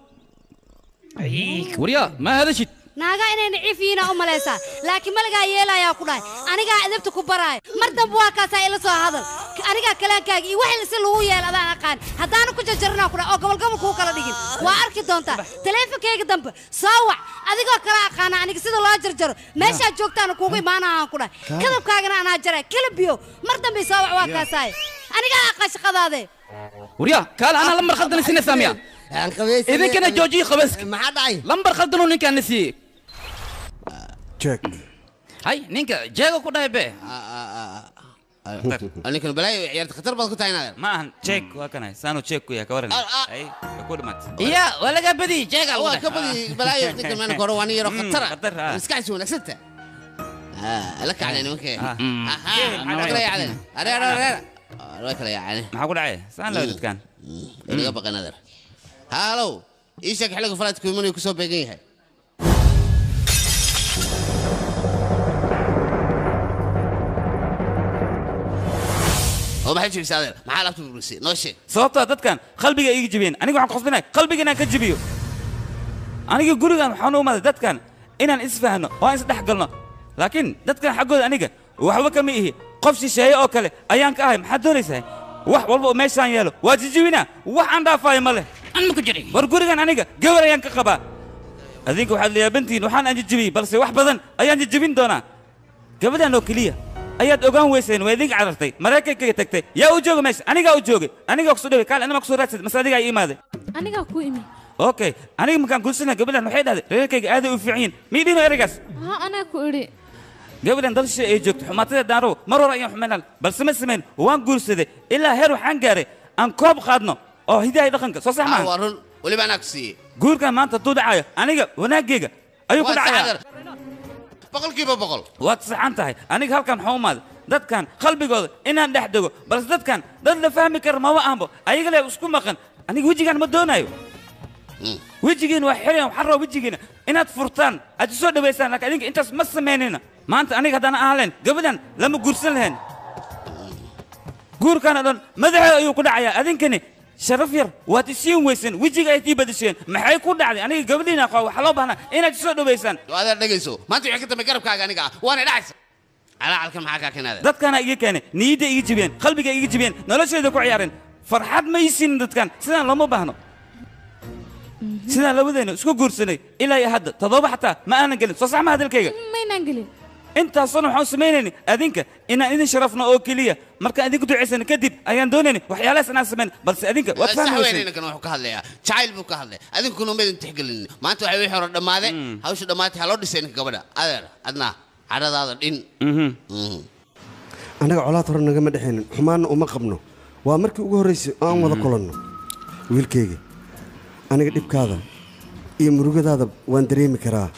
أيك وريا ما هذا شيء ناقا إني نعيفينا أماليسا لكن ملقا يلا يا كناي أنا قاعد أدبت كبراي مرتب بواكا سائل سو هذا أنا قاعد كلام كاجي واحد يسلو يلا هذا أنا قان هذا أنا كنت جرنا كنا أو قبل كوكا لدين وأركي دونتا تلف كيك دمب سوع أنا قاعد كلام كان أنا كسيد الله جرجر ماشي أجوكتا أنا كوكي ما أنا كنا كذب كاجنا أنا جرى كلب بيو مرتب بيسوع واكا ساي أنا قاعد أقاش قذاذي وريا قال أنا لما خدنا سنة سامية إذا كان جوجي خبز ما حد عاي لما خدنا نكان نسي check هاي نينك جاكو كده به أنا كن بلاي عيارة خطر بس كنت هنا ما check وكنا سانو check ويا كورن أي كود مات يا ولا قبدي check هو قبدي بلاي نيك ما نكورواني يروح خطر مسكين شو نسيته لك على نوكي أنا على أنا لك يا علي ما حقول عليه سان لو كان اللي بقى نذر هالو إيشك حلقة فلات كوموني كسب بيجيها oo maxay jibisay adeer maxaa laabta burburisay noo sheeg sababtoo dadkan qalbiga iga jibiyeen aniga waxaan qasbinahay qalbiga inaan ka jibiyo aniga gurigan waxaan u imaday dadkan inaan isfahno oo aan isdhex galno laakiin dadkan xaggooda aniga waxba kama ihi qof shisheeye oo kale ayaan ka ahay maxaad doonaysaa wax walba oo meeshaan yeelo waa jijibinaa wax aan dhaafaayo ma leh an ma ku jiray war gurigan aniga gabar ayaan ka qabaa adinka waxaad liyaabantihiin waxaan aan jijibiyey balse wax badan ayaan jijibin doonaa gabadhan oo keliya ayaad ogaan weyseen waa idinka carartay maraykankaga tagtay yaa u jooga meesha anigaa u joogay anigaa kusoo dhaway kaal anima kusoo raadsad mase adigaa ii imaaday anigaa ku imi okay aniga markaan guursanaa gabadhan waxay dhahday reerkayga aaday u fiican yihiin miidhino ereygaas ها أنا كوري gabadhan dalsha ay joogto xumaatada daaro mar hore ayaan xumaynal balse ma samayn waan guursaday ilaa heer waxaan gaaray aan koob qaadno oo hidahay dhaqanka soo sax maaha waa run weliba anaa ku siiyey guurkan maanta hadduu dhacayo aniga wanaaggeega ayuu ku dhacayaa boqolkiiba boqol waad saxan tahay aniga halkan waxaan u imaaday dadkan qalbigooda inaan dhex dego balse dadkan dad la fahmi kara maba aanbo ayaga lee isku maqan aniga wejigaan ma doonayo wejigiina waa xirayan waxaan rabaa wejigiina inaad furtaan aad isoo dhawaysaan laakiin adinka intaas ma samaynayna maanta aniga haddaan aan lahayn gabadhan lama guursan lahayn guurkana dhan madaxeeda ayuu ku dhacayaa adinkani sharaf yar waad isiin weyseen wejiga ay tii badisheen maxay ku dhacday aniga gabadhiina qaba waxaa loo baahnaa inaad isoo dhawaysaan adeer dhegayso maanta wixii ka dambe garabkaaga aniga ah waana dhacaysa calacalkan maxaa kaa keenaada dadkana iga keenay niyadda iga jibiyeen qalbiga iga jibiyeen nolosheeda ku ciyaareen farxad ma isiin dadkan sidaan looma baahno sidaan labadeena isku guursanay ilaa iyo hadda toddoba xataa ma aanan gelin soo sax ma hadalkayga ما ينقلي intaasoo waxaan samaynayni adinka inaan idin sharafno oo keliya markaan idinku ducaysana kadib ayaan doonayni waxyaalahaas inaan samayn balse adinka waad fahmi weyseen saxweynayna wuxuu ka hadlayaa jacayl buu ka hadlay adinkuna ma idin tixgelin maanta waxay wixii hore dhammaadeen hawsha dhammaatay ha loo dhisay ninka gabadha adeer adnaa cadhadaada dhin annaga colaad hore nagama dhexaynin xumaanna uma qabno waa markii ugu horraysay aan wada kulanno wiilkayga aniga dhibkaada iyo murugadaada waan dareemi karaa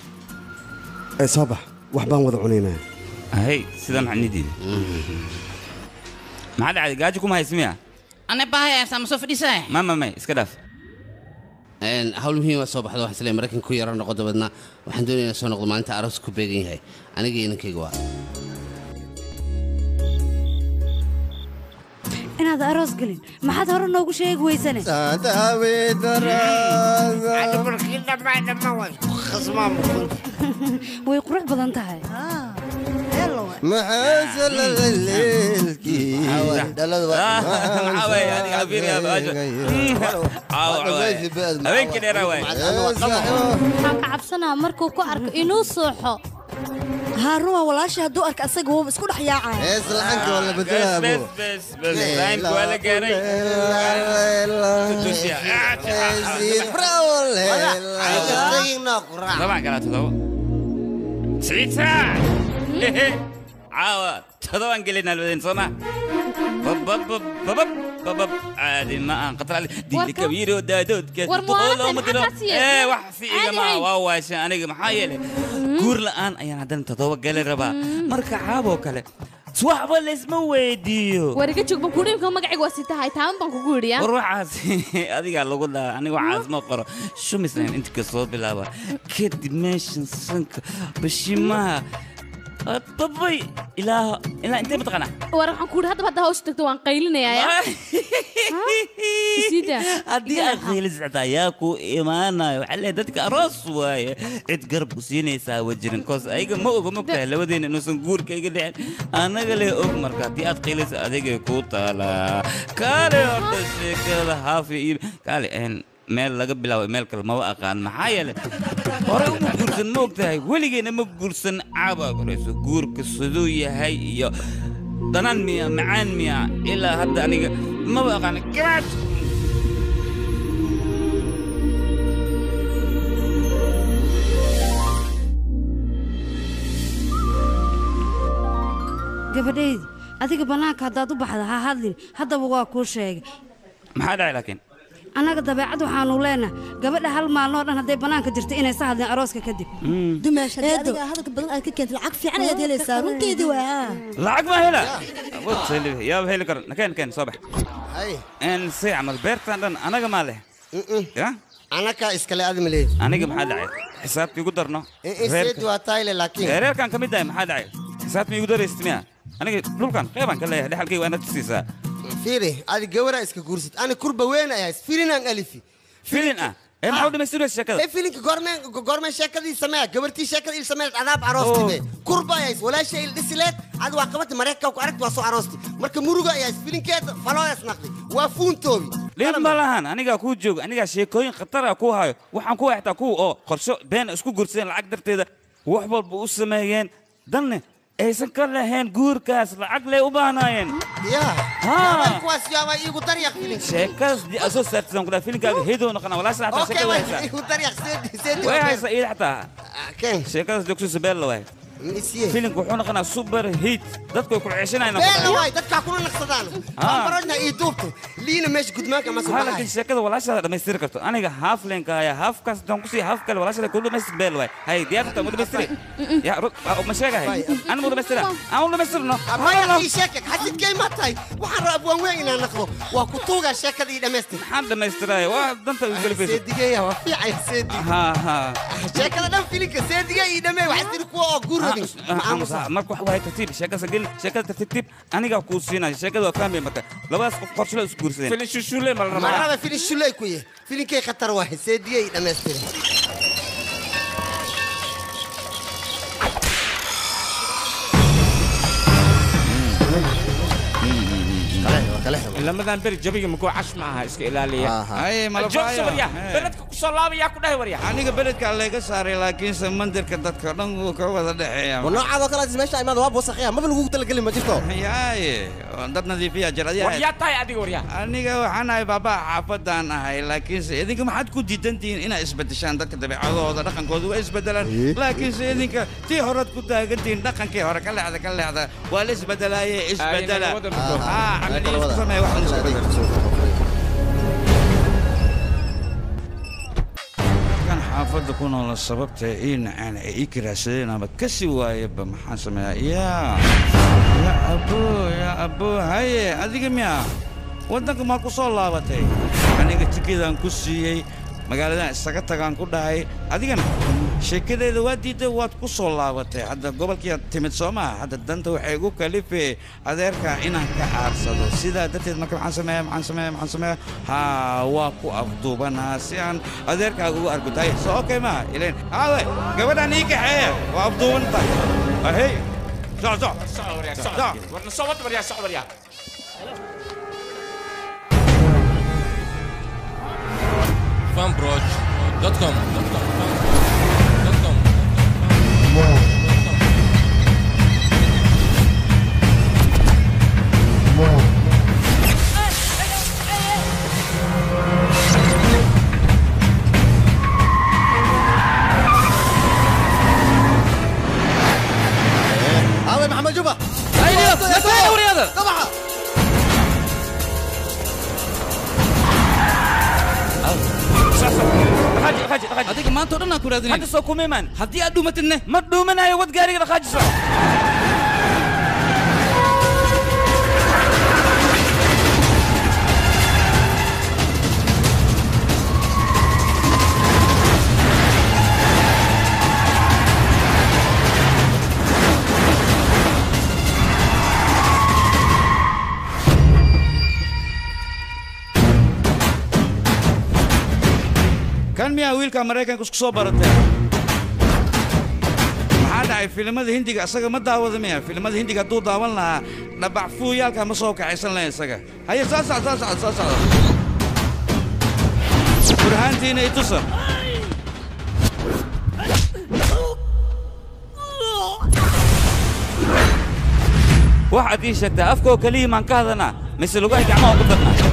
ee soo bax wax baan wada cunaynaa hay sida maxaa nidiin maxaa dhacday gaajo kuma haysmiya ana baahaya sama soo fadhiisay ma iska dhaaf hawl muhiim waa soo baxda waxaan isleeyahay maraykanka ku yara noqo dabadna waxaan doonayaa soo noqdo maalinta aroos ku beegan yahay aniga iyo inankayga waa inaad aroos gelin maxaad hore noogu sheegi weysane way qurux badan tahay habeenkii dheeraa waay waxaan ka cabsanaa markuu ku arko inuu sooxo هارون والله هدو أرك أسق هو بس كل حياة عام. إيش لعنك ولا بدلها أبو. بس راينك ولا قاري. طبعا قالت له سعيد ساعة عاوة طبعا قلنا الودين صنع بب عادي ما انقطع دي كبير ودادود ايه وحسي يا جماعه واو عشان انا محايله guur la'aan ayaan haddana toddoba gali rabaa marka caaboo kale waxba laysma weydiiyo wariga joog baan kuudhiibka magacayga waa sitahay taan baan kugu yidhi war waxaas adigaa lagu dhaha aniga waxaas ma qoro shumisnayn inta ka soo bilaaba kadib meeshan sanka bashimaha babay ilaa intee mataqaanaa war waxaan ku yidhi haddaba hadda hawsha tagto waan qaylinayaa haddii aad qaylisactaa yaa ku imaanayo waxaa leeyahay dadka aroos waaye cid garab ku siinaysaa wajirin koos ayaga ma oga mogtahay labadeena inuusan guurkayga dhicin annaga lee og marka haddii aad qaylaysa adigay ku taalaa kaale horta sheekada haafi iyo kaale meel laga bilaabo meel kale maba aqaan maxaa yeelay hore uma guursan ma ogtahay weligeena ma guursan caabaa korayso guurka siduu yahay iyo danaan miya macaan miya ilaa hadda aniga maba aqaan gabaad gabadhaydi adiga bannaanka haddaad u baxda ha hadlin haddaba waa kuu sheegay maxaa dhacay laakiin annaga dabeecad waxaanu leenahay gabadha hal maalnoo dhan hadday bannaanka jirto inay sa hadleen arooska kadib dumaasha adiga hadalka badan aad ka keentay lacag fiican ayaad helaysaa runteedii waa lacag ma hela yaaba heli karo nakeen soo bax si camal beertan dhan anaga maa leh anaka iskale aad maleed aniga maxaa dhacay xisaabta igu darno reerka waa tayle laakiin reerkan ka mid ah maxaa dhacay xisaabta igu daraysid miya aniga dhulkan qeybaan ka leeyahay dhaxalkayga waa inaad siisaa fiiri adi gawara iska guursid ani kurba weyn ayays filinaan alifi filin ah maxaa u dhamaystiraysa sheekada filinka goormeen sheekadii samee gabartii sheekada il sameed cadaab aroostibe kurba ayays walaasha il dhisileed ad waa qabati mareykanka ku aragti waa soo aroosti marka muruga ayays filinkeeda falooyas naqdi waa fuuntoobi dhib ma lahan anigaa kuu jooga anigaa sheekooyin khatar ah kuu hayo waxaan ku xigtaa kuwa oo qorsho been isku guursadeen lacag darteeda wax walba u sameeyeen danne aysan ka lahayn guurkaas lacag lay u baahnaayeen kuwaas yaaba iigu daryaq filin sheekadas asoo saartisan kudaa filinkaaga heedoo noqona walaasha xataa sheekada way haysaa iigu daryaq seedi way haysaa iyada xataa sheekadas joogso sabeella waay فيلم كوحنا قنا سوبر هيت دتكو كل عشرين أنا لا واي دتك كلنا نقصدانه فرجنا يدوبته لينا مش قد ماك ما سمعنا لكن شكله ولا شيء لما يصير كرتو أنا هاف لينك يا هاف كاس دونكسي هاف كل ولا شيء كله مش بيل واي هاي دي أنت مود مستري يا رد مش هاي أنا مود مستري أنا مود مستري نو ما في شكك حسيت كي ما تاي وحرب وين أنا نخلو وكتوجا شكل دي دمستي حد مستري وأنت يقول في سيدي جاي وفي عين سيدي ها شكل دم فيلك سيدي جاي دمي وحسيت كوا جور marka wax way tartiib sheeka sagil sheeka tartiib aniga ku siinay sheekada waa fahmay marka labadaas qof qorshe la isku guursadeen filin shushule marada filin shulay ku yahay filinkay khatar waahay seediyay dhameestiray لما بر جبيك مكو عش معها اسك إلالية أي ما الجوك سوريا بلدك كسلام يا كده وريا أنا قبلت على كساري لكن سمندر كدت كرنج وكذا دحيا والنوع هذا كلا تسمعش أي ما ذواب وسخيا ما بنقول تلقي ما جبته ياي عندنا ذي فيها جرادية وريا تاي أدي وريا أنا أنا بابا حافظ أنا هاي لكن سيدك ما حد كود جدنتين أنا إثبت شان ده كده بعض هذا رقم كود وإثبتلا لكن سيدك تي هرت كود جدين رقم كي هرك كلا هذا ولا إثبتلا إثبتلا عملية سماي واحد كان حافظ كون على السبب تاين أنا إكراسين أنا بكسي وايب محاسمة يا أبو هاي أديك ميا ودنك ما كسول لابتي أنا قلت كذا نكسي magaalada isaga tagaan ku dhahay adigana sheekadeeda waa diiday waad ku soo laabatay hadda gobolkii timid Soomaa hadda danta waxay ugu kalifay adeerka inaan ka aarsado sidaa darteed marka maxaan sameeyaa ha waa ku afduubanaa si aan adeerka ugu argutay soo okay ma ileen haawe gabadhan ii kaxeeya waa afduubantay ahey warna soo wariya fanbroch.com هذا محمد جبا ايوه يا طبعا خاجي هذيك ما انتو دنا كورادين هذا سو كوميمان هدي ادو متنه ما دومناي ود غاري خاجي سو كان ميا ويل كاميرا كسك soo baratay maxaa dhacay filimada hindiga asaga ma daawada miya filimada hindiga duu daawan lahaa dhabac fuuyaalka ma soo kacaysan lahayn isaga haye saas burhaantiina i tusa waxaad ii sheegtaa afkoo kaliya maan ka hadanaa mise lugahay gacmaha ku darnaa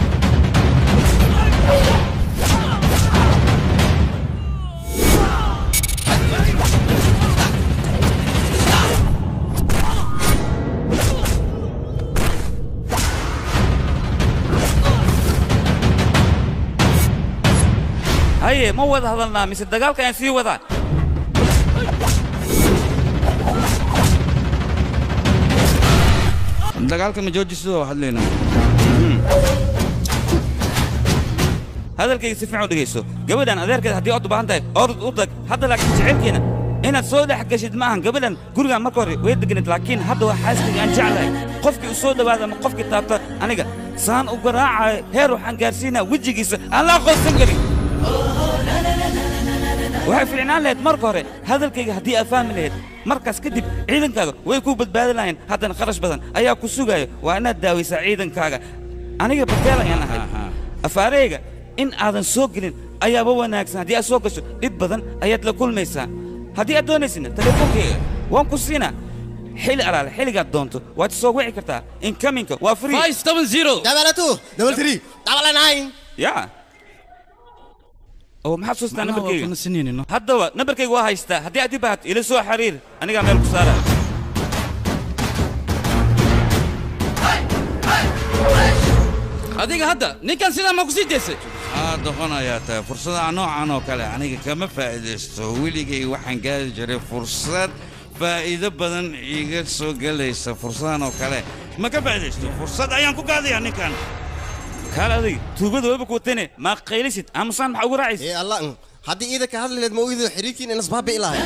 هاي ما وضع هذا النام مثل دجال كان فيه وضع دجال كم جوجي سوا واحد لنا هذا الكي يسمعوا دقيسو قبل أن أذكر هدي أطبع عندك أرضك هذا لك تعرفينا هنا الصودا حق شد معهم قبل أن قرقا مكوري ويدقنت لكن هذا هو حاسس أن جعله قفك الصودا بعد ما قفك تابت أنا saan u garaacay heer waxaan gaarsiinaa wejigiisa aan la aqoonsan karin waxay fiicnaan lahayd marka hore hadalkayga haddii aad fahmi lahayd markaas kadib ciidankaaga way ku badbaadi lahayn haddana kharash badan ayaa ku sugaya waa inaad daawaysaa ciidankaaga aniga bakeel ayaan ahay afaareyga in aadan soo gelin ayaaba wanaagsan haddii aad soo gasho dhib badan ayaad la kulmaysaa haddii aad doonaysina teleefoonkayga waan ku siinaa xilli alaale xilligaad doonto waad soo wici kartaa inkaminka waa free 570 double 3 double 9 ya oo maxaad suustaa nambarkayga haddaba nambarkayga waa haystaa haddii aad i baahato ila soo xiriir anigaa meel ku saara adiga hadda ninkan sidaa ma ku sii deysay doqonayaa tahay fursadaha noocan oo kale aniga kama faa'iidaysto weligay waxaan gaari jiray fursad faa'iido badan iiga soo gelaysa fursadan oo kale ma ka faa'iidaysto fursad ayaan ku gaadayaa ninkan kaal adig tuugada waba ku watane maa qaylisid aamusaan maxaa ugu raacaysa allah haddii iida ka hadli lahayd ma u iido xiriirkiin in asbaabi ilahay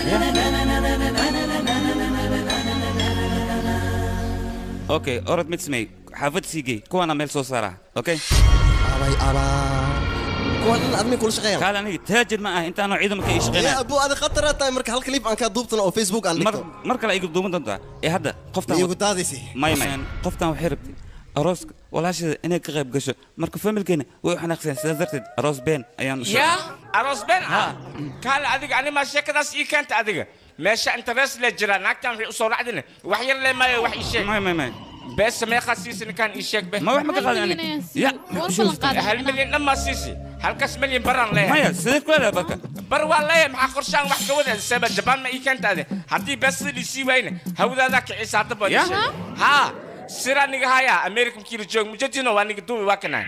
okay orod mid samey xaafad sii gey kuwaana meel soo saaraa okay abay kuwan in admi kula shaqeeyaan kaal aniga taajir ma ah intaanoo ciidanka ii shaqeynaa abu ada khatara tahay marka hal clip aan ka duubtana oo facebook aan dhigto mar kale igu duuban doontaa hadda qoftan igu daadaysi may qoftan waxay rabtay arooska walaashada inay ka qayb gasho marka familkeena way u xanaaqseen sidaas darteed aroos been ayaan u ya aroos been kaal adiga anima sheekadaas ii keenta adiga meesha interest la jira naagtan waxay u soo raacdina wax yar le maayo wax ii sheeg may بس ما يخصيسي كان يشيك به ما واحد ما قال يعني يا هل مليون لما سيسي هل كاس مليون برا ليه ما يا سيدك ولا بركة برا ولا مع قرشان واحد كوده السبب جبان ما يكنت هذا هدي بس اللي سي وين هو ذاك عيسى تبغى ها سيرا نجاهيا أمريكا كيلو جون مجدنا وانك دوي واكنا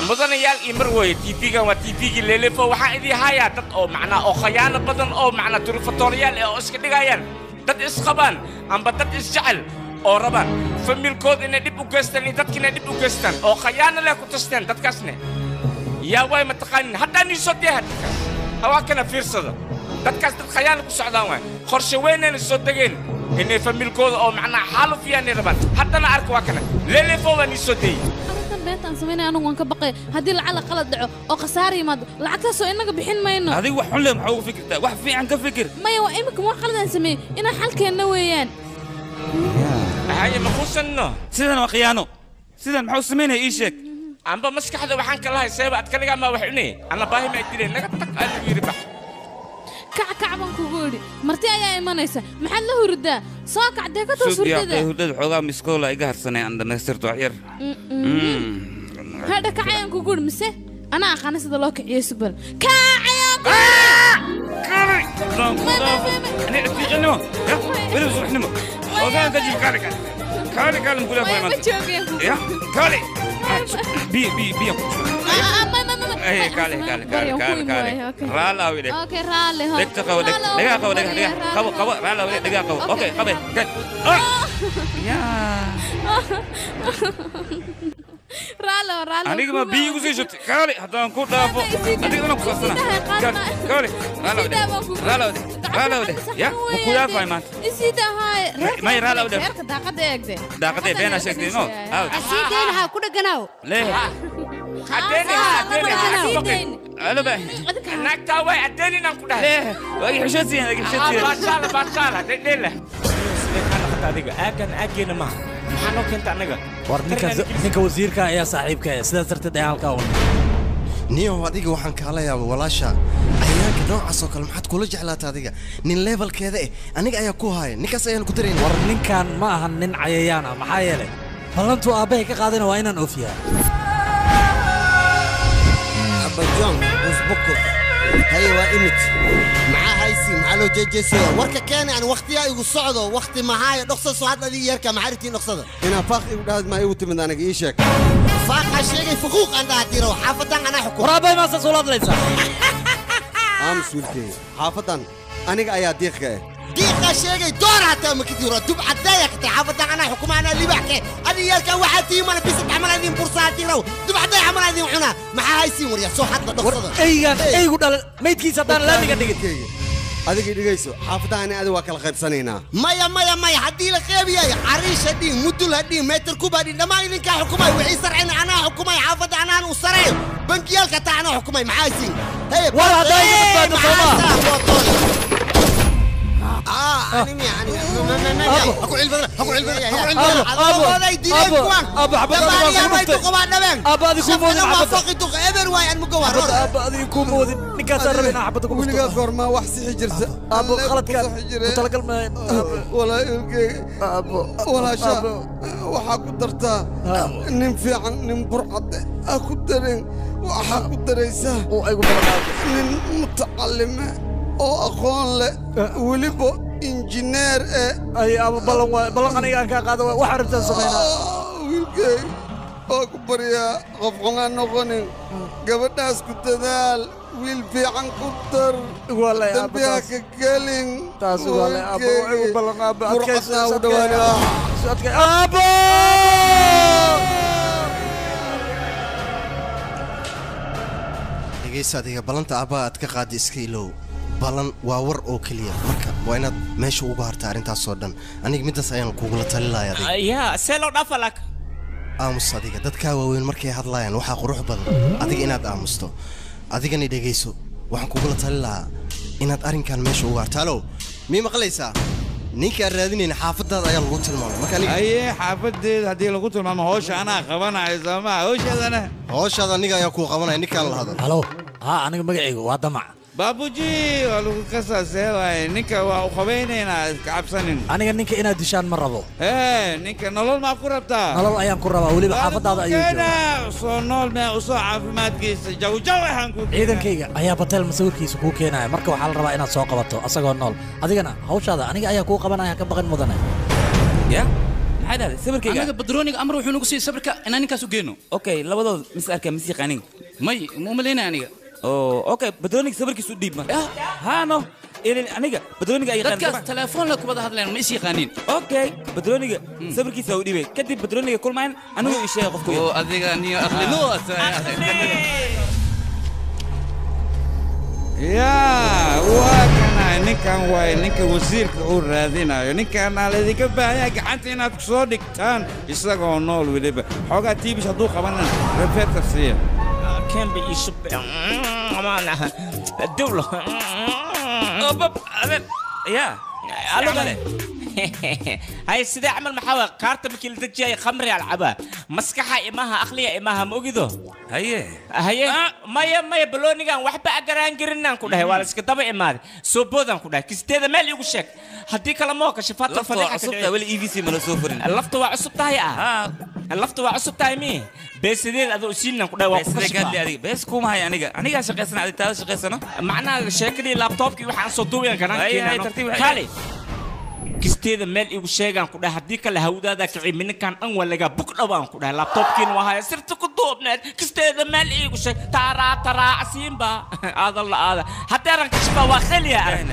مثلا يال إمروي تيفي كان وتيفي اللي فوق واحد هايا تط أو معنا أو خيانة بدن أو معنا تروفاتوريال أو إسكت جايان dad isqabaan amba dad isjecel oo rabaan familkood inay dib u geystaan iyo dadkiina dib u geystaan oo khayaano leh ku tasteen dadkaasne yaa way mataqaanin haddaan ii soo deeha dadkaas hawaa kana fiirsada dadkaas dad khayaano ku socdaan waay qorshe weynayna soo degeen inay familkooda oo macnaa xaaluf yaanay rabaan haddana arka waa kana leelefoo waan ii soo deeyey beetaan sameynay anigu waan ka baqay haddii lacala qalad dhaco oo khasaar yimaado lacagtaasoo inaga bixin mayno adiga wax xun leh maxaa ugu fikirtaa wax fiican ka fikir maya waa imika wax qaladaan sameeyey inaan xalkeenna weeyaan haya ma kuusanno sidan waa khiyaano sidan maxuu sameynaya ii sheeg amba maskaxda waxaan ka lahay seeba ad kaligaa maa wax cunay anna baahi ma dileen naga tag aan yiri bax kac baan kugu idhi marti ayaa imanaysa maxaad la hurdaa soo kacdee ka toos hurdada xoogaa miskoola iga harsanay aan dhamaystirto wax yar hadha kacayaan kugu idhi mise anaa aqaana sida loo kiciyo subal kacayaan aniga ma biyo igu sii shubtay kaali haddaan ku dhaafo adigana ku kasana kaali raalawde ya ma ku dhaafay maanta may raalawde reerka daaqada eegde daaqadee beenaa sheegtay no asiideen ha ku dhaganaaw lee أنا بقى هناك تاوي أديني نقول له واجي حشتي واجي حشتي باشالة ديلا أكن ما حنو كنت أنا war ninka wasiirka ayaa saaxiibka ah sidaas darteed ayaan halkaa u niyo adiga waxaan kaala yaaba walaasha ayaanka noocaas oo kale maxaad kula jeclaata adiga nin levelkeeda eh aniga ayaa ku haaya ninkaas ayaan ku dareyn war ninkan ma aha nin cayayaan ah maxaa yeelay ballantu aabbahay ka qaadana waa inaan oofiyaa abajoon usbuku هاي وإمت معاه هايسي مع لو جيجيسي وركا كان يعني وقتها يقول صعده وقت معايا نقصد صعد لي يركا معرفتي نقصده أنا فاق يقول ما يوتي من أنا إيشك فاق هالشيء فخوق عندها تيرو حافظا أنا حكم رابي ما سولاد ليس أمس ولتي حافظا أنا أيا ديخة ديخة شيء دور حتى ما كتير دب عدايا كتير حافظا أنا حكم أنا اللي بحكي أنا يركا واحد تيم أنا بيست عمل هذه فرصة تيرو دب عدايا عمل هذه وحنا مع هايسي وريا صو حتى نقصده أيوة أيوة ما يتكيس هذا لا نقدر adiga dhigayso xaafadaani adiga waa kala qaybsanaynaa maya haddii la qeybiyayo cariisha dhiin mudul hadhiin meetar kuba dhiin dhammaan idinkaa xukumay wixii sarcina anaa xukumay xaafadda anaan u sareeyo bankiyaalka taa anaa xukumay maxaa siin war haddaa iga badbaado soomaa weligaa goormaa wax sixi jirta walaasha waxaa ku dartaa nin fiican nin burcade ha ku darin waxaa ku daraysaa nin mutacalime oo aqoon leh weliba injineer ay aba ballan aniga aan kaa qaado wax arrintan sameynaa wiilkay oo ku baryaa qof xungaan noqonin gabadhaas ku dadaal wiil fiican ku dar dambiha ka gelin taas walaal aba igu ballan aba adkaysa u dhawaanaa aba dhegaysa adiga ballanta aba aad ka qaadi iska ilow balan waa war oo keliya marka waa inaad meesha uga harta arrintaasoo dhan aniga middaas ayaan kugula talilaya yaa see loo dhaafa lak aamus adiga dadkaa waaweyn markay hadlayaan waxaa qurux badan adiga inaad aamusto adigana dhegayso waxaan kugula tali lahaa inaad arrinkan meesha uga harto alow mii maqlaysaa ninkaan raadinayna xaafadaada ayaa lagu tilmaamay marka aye xaafadeeda haddii lagu tilmaamo hawsha anaa qabanayo soomaa hawshaadana hawshaada aniga ayaa kuu qabanaya ninkaan la hadal halo haa aniga magacaygu waa damac baabuji waa lagu kasaasee waaye ninka waa u qabaynaynaa iska cabsanin aniga ninka inaad dishaan ma rabo ninka nolol maa ku rabtaa nolol ayaan ku rabaa weliba xaafadaada ayuu joogaa soo nool mee usoo caafimaadkiisa jawjaw waxaan ku ciidankayga ayaa batel masawirkiisa kuu keenaya marka waxaa la rabaa inaad soo qabato asagoo nool adigana hawshaada aniga ayaa kuu qabanaya ka baqan mudane ya maxay dhahday sawirkayga anaga badrooniga amar wuxuu nagu siiyey sawirka inaan ninkaas u geyno okay labadood mis arkaa mis yaqaanin may ma umalaynaya aniga اوكي بدرونيك صبرك سوديب ما هانو إلى أنيقا بدرونيك أي غير دكتور تلفون لك وبده هذا ما إيش يقانين اوكي بدرونيك صبرك سوديب كدي بدرونيك كل ما أنا هو إيش يقف او أديك أني أخلي نوت يا وكنا نكان واي نك وزير كورادينا نكان على ذيك بها قعدتنا تصدق كان يسقون نول وليب حاجة تيجي صدوق كمان رفعت تفسير كان بيشب أمانة الدولة يا هاي السيدة عمل محاوى كارت بكل دجاي خمري على العبا مسكحة إماها أخلية إماها موجودة هي ما يبلوني كان وحبة أجران جرنا كلها والس كتابة إماد سوبودان كلها كستة مال يقول شك هدي كلامك شفات الفريق عصبتها ولا إي في سي من سوفرين اللفظ وعصبتها يا اللفظ وعصبتها مين بس دي هذا أسيلنا كلها وقفش بس كوم هاي أنيقا شقيسنا على تاز شقيسنا معناه شكلي لابتوب كي وحن صوتوي كنا هاي ترتيب كالي كستيدا مال إيو شيغان كلها هدي كلها هودا ذاك عمين كان أول لقى بكرة بان كلها لابتوب كين وهاي صرت كدوب نت كستيدا مال إيو شيء ترى عسيمبا هذا الله هذا حتى رانك شفا واخليا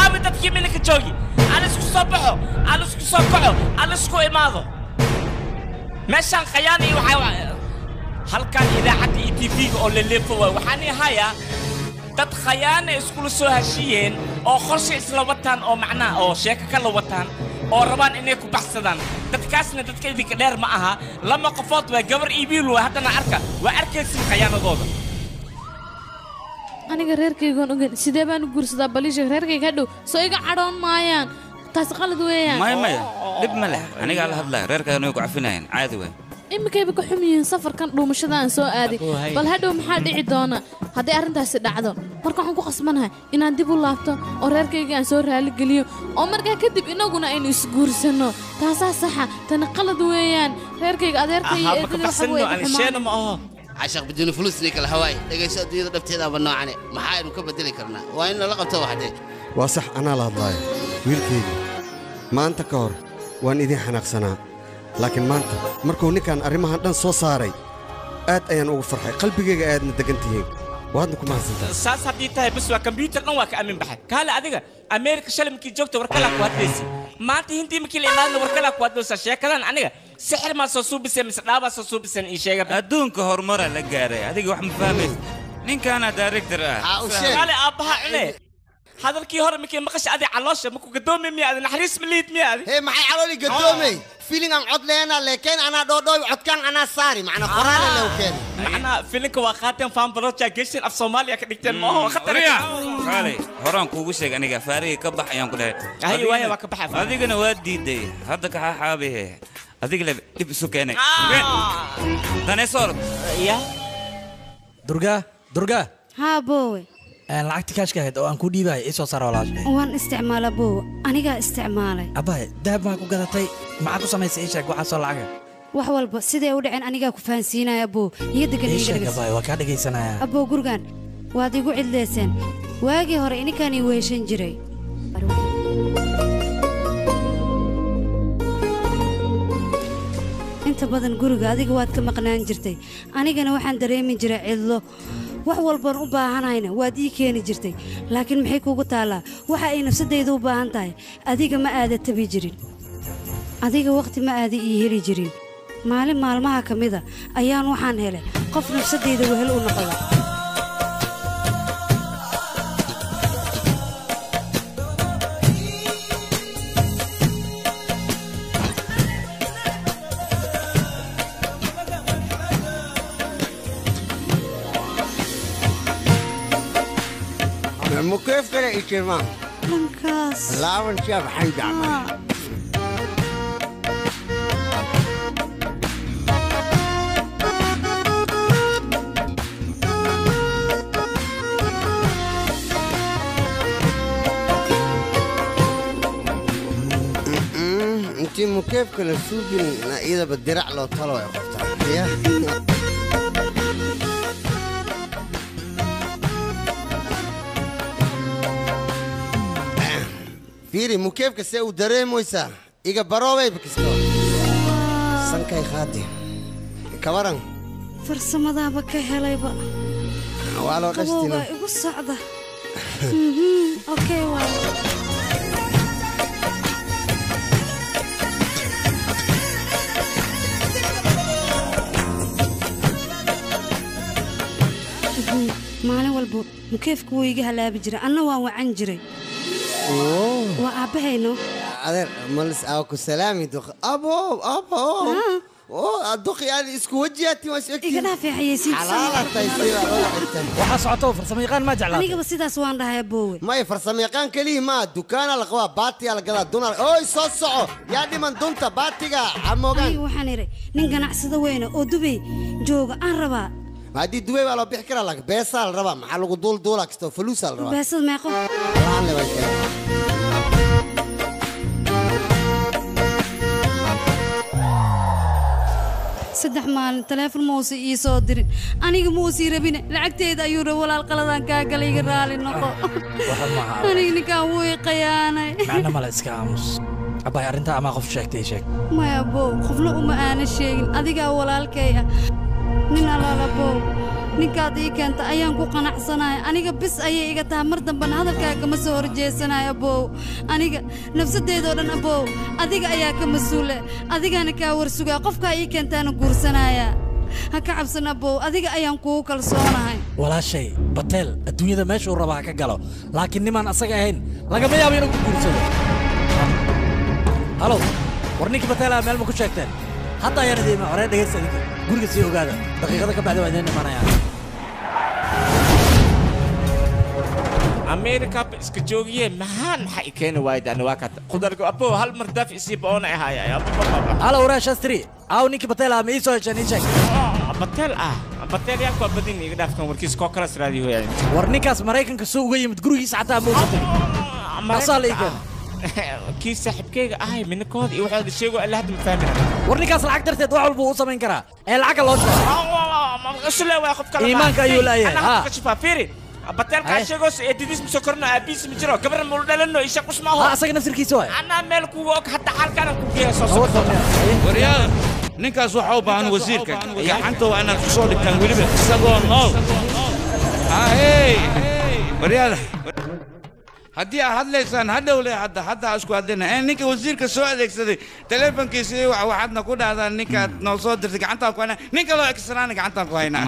أبي تبكي منك جوجي أنا سكو صبحه أنا سكو صبحه أنا سكو إماضو مشان خياني هل كان إذا حتى إتفاق أو للفوا وحني هيا dad khayaana isku soo hashiyeen oo qorshe isla wataan oo macna oo sheeko kala wataan oo rabaan inay ku baxsadaan dadkaasna dadka idinka dheer ma aha lama qofood waa gabar iibiil waa hadana arka waa arkaysin khayaanadooda aniga reerkaygoon ogeyn sidee baan u guursadaa baliisha reerkayga hadhow soo iga cadhoon maayaan taas qalad weeyaan maya dhib ma leh aniga la hadlaa reerkayga inay ku cafinayaan caadi weyn imikayba ka xum yihiin safarkan dhuumashada aan soo aaday bal hadhow maxaa dhici doona haddii arrintaasi dhacdo marka waxaan ku qasbanahay inaan dib u laabto oo reerkayga aan soo raaligeliyo oo markaa kadib inaguna aynu isguursanno taasaa saxa tani qalad weeyaan reerkayga adeerkay iyo eedada waxa weeye عشق بدون فلوس ليك الهواي دقيس أدير دفتينا بالنوعاني محايد وكبدلي كرنا وين لقبته واحدة وصح أنا لا ضايع ويلكيدي ما أنت كور وأن إذا حنق سنة لكن ما أنت مركو نكان أرمها دان سو صاري آد أيان أو فرحي قلبي قاعد ندقنتين وهذنكم ما زلت ساس هديتها بس وكمبيوتر نواك أمين بحد كهلا أديك أمريكا شلم كي جوكت وركلا كوادلسي ما أنت هندي مكيل إيمان وركلا كوادلسا شيء كذا أنا سحر ما سوسو بسم سلابا سوسو بسم إيشيء أدون كهرمرة لقاري هذيك واحد مفهمش نين كان دايركتور قال أبها عليه هذا الكي هور مكين مقش أدي علاشة مكو قدومي مي أدي نحريس مليت مي أدي هي معي علولي قدومي فيلين عن عد لنا لكن أنا دو عد كان أنا ساري معنا قرار لو كان معنا فيلينك وخاتم فان بروتشا جيشن في صوماليا كدكتين ما هو خطر خالي هوران كوغو شيغ انيغا فاري كبخ ايان كله هي واي وكبخ اديغنا وادي دي هدا كها حابه اديغ لا دب سكينه دانيسور يا درغا ها بوي lacagti kaashka ahayd oo aan ku dhiibay isoo sar walaashay waan isticmaala boo aniga isticmaalay abay dahab ma ku gadatay maxaa ku samaysay ii sheeg waxa soo lacag wax walba sidee u dhaceen aniga ku fahansiinaya boo iyo degan ii sheeg abay waa ka dhageysanaya abo gurgan waad igu cidleyseen waagii hore inikani weeshan jiray inta badan guriga adiga waad ka maqnaan jirtay anigana waxaan dareemi jiray cidlo wax walban u baahanayna waad ii keeni jirtay laakiin maxay kuugu taallaa waxa ay nafsadayda u baahan tahay adiga ma aada tabi jirin adiga waqti ma aada ii heli jirin maalin maalmaha ka mida ayaan waxaan helay qof nafsadayda wehel u noqda كيف كده يتما لنكاس لا ونشاف حيد عمل انت مكيف كده سوبي اذا بالدرع لو طلعوا يا قفتها يا فيري مو كيف كسي ودريم ويسا إيجا براوي بكستو سنكاي خاتي كورن فرسمدا بكا هلايبا والو قشتينا igu socda okay waa maalin walba mukeefku wuu iga halaabi jiray anna waan wacan jiray وأبهينو هذا ملص أوكو سلامي دخ أبو الدخ يعني اسكو وجهتي وش أكيد إيه في حيسي حلالة تيسير وحصعته فرسميقان ما جعلها أنا بس إذا سوان ده يا بوي ما يفرسميقان كليه ما دكان القوا باتي على قلا دونار أوي صوصو يا دي من دونتا باتيجا عموغان أيوة حنيري نيجا نحسد وينه ودبي جوجا أنربا هذه دوي ولا بيحكي لك بيسال ربا محل دول دولك استو فلوس الربا بيسال ما يقول صدح مال تلفون موسي إيسو ديرين أنا موسي ربنا لعكتيد أيورا ولا القلدان كاقلي قرالي نقو أنا نكا ويقياني معنا مالا إسكاموس أباي أرنتا أما قف شاكتي شاك ما يا بو خفلو أما أنا شاكين أديقا ولا الكيا نينا لا بو ninkaad ii keenta ayaan ku qanacsanahay aniga bis ayay iga tahay mar dambana hadalkaaga ma soo horjeesanahay abow aniga nafsadeedoo dhan abow adiga ayaa ka mas-uule adigana kaa warsugaa qofkaa ii keentaana guursanaya ha ka cabsan abow adiga ayaan kugu kalsoonahay walaashay bateel adduunyada meeshuu rabaa ka galo laakiin nimaan asaga ahayn lagama yaabo inuu ku guursado halow war ninkii bateelaa meel ma ku sheegteen hadda ayaan idiima horee dhegaysta idinka guriga sii ogaada daqiiqada ka bacdi waa idiin imanayaan أمريكا إسكتشوجية مهان حق كانوا وايد أنا واقعت قدرك أبو هالمرداف يصيب أنا هاي يا أبو هلا وراش أستري أو نيكي بتلا ميسو عشان يشك بتل بتل يا كوا بدين يقدر كم وركيز كوكرس راديو يعني ورنيكاس مريكان كسوق جاي متقولي ساعتها مو مصال إيجان كيس سحب كيك أهاي من كود يوحد الشيء وقال له هذا مفهمنا ورنيكاس العقدر تدوع البوصة من كرا العقل الله إيش اللي واخد كلام إيمانك أيوة لا أنا كشفها فيري بتل كاشيغوس إدريس مسكرنا أبيس مجرا كبر مولدنا إيش أقص ما هو أسأل نفس الكيسوي أنا ملك ووك حتى حال كان كوكيه صوص وريال ninkaas waxa u baahan wasiirka gacanta waa inaad ku soo dhigtaan weliba isagoo nool waryaal haddii aad hadlaysaan hadhowle hadda isku hadlayna ninka wasiirka soo adeegsaday taleefankiisa waxaadna ku dhahdaan ninkaad noo soo dirtay gacantaan ku haynaa ninka loo egsanaana gacantaan ku haynaa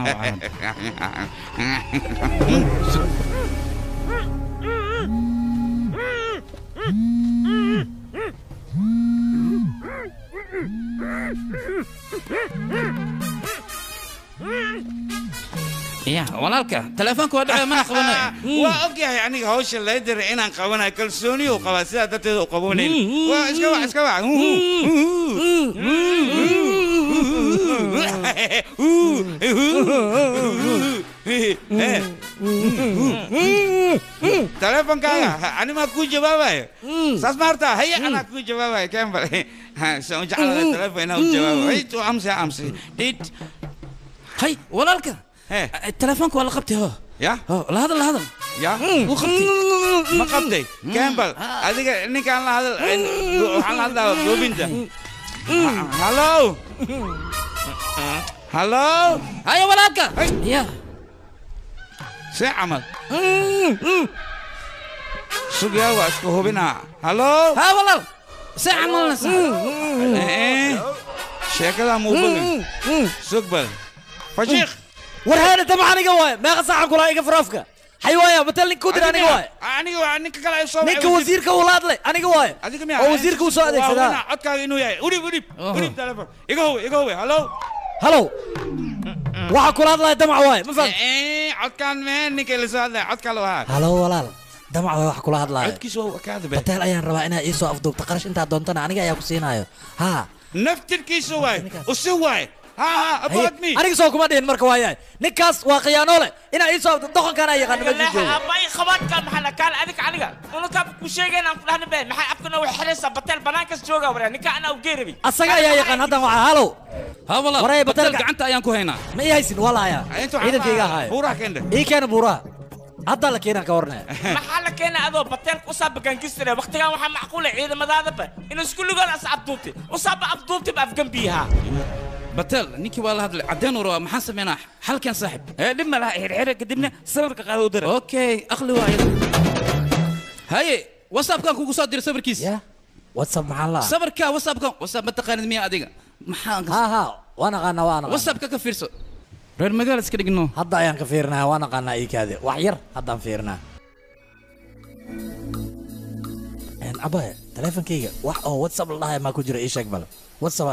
يا walaalka telefoonka waa dhacay mana qabanayo waa ogyahay aniga hawsha la diray inaan qabanayo kalsooni oo qaba sida dadteedu qabooneen waa iska wac telefonkaaga ani ma ku jawaabayo saas maarta haya ana ku jawaabayo kambal soo jacala telefoon inaan jawaabayo ay tu amsi dit hay walaalka telefoonka waa la qabtay ho ya la hadal ya wuu qabtay ma qabtay kambal adiga ninkaan la hadal waxaan la hadlaa goobinta hallo hayo walaalka ya see camal sugyaa waa isku hubinaa hallo ha walaal see camalna sheekada muuqulin sugbal fashiikh warhaana dama aniga waay meeqa saacan kula iga faraafka حيوايا مثلا كودر أنا جواي أنا كلا يصور نيك وزير كولاد لي أنا جواي أو وزير كوسا هذا كذا أنا أتكلم إنه يا أريب تلفون إيجو هلو واحد كولاد لي دمع واي ما فهمت أتكلم من نيك اللي صار ده أتكلم هذا هلو ولا دمع واي واحد كولاد لي أتكلم شو كذا بتهل أيام ربع أنا إيسو أفضل تقرش أنت دونتنا أنا جاي أكسينايو ها نفتر كيسو واي وسواي ها أبغى مين أنا كسوق ما دين مركوايا نكاس واقيانوله إن إيسو دخل كان أي خان لا أبغى خبرت كم محل كان أذيك عليك أنا كاب كوشيجين أنا فلان بين محل أبكنا وحرس بتل بناكس جوجا ورا نكا أنا وجيربي السجا يا كان هذا مع هلو ها والله وراي بتل أنت أيامكو هنا ما يحسن ولا يا إذا كيجا هاي بورا كنده إيه كان بورا هذا لك هنا كورنا محلك هنا أذو بتل أصاب كنكسر وقت كان وح معقولة عيد ما ذا ذبه إنه سكول قال أصعب دوبتي أصاب أبدوبتي بأفجم بيها بتل نيكي والله هذا عدين ورا محاسب مناح حل كان صاحب لما لا حرق قدمنا صبرك قالوا در اوكي اخلي واحد هاي واتساب كان كوكو صادر صبر كيس يا واتساب مع الله صبر كا واتساب متقان 100 اديقه محان ها وانا واتساب كفيرسو رير مقال اسك دغنو هدا ayaan ka fiirnaa waana qana ii kaade wax yar hadaan fiirnaa abay teleefankayga wax oo whatsapp la ma ku jira ii sheeg bal whatsapp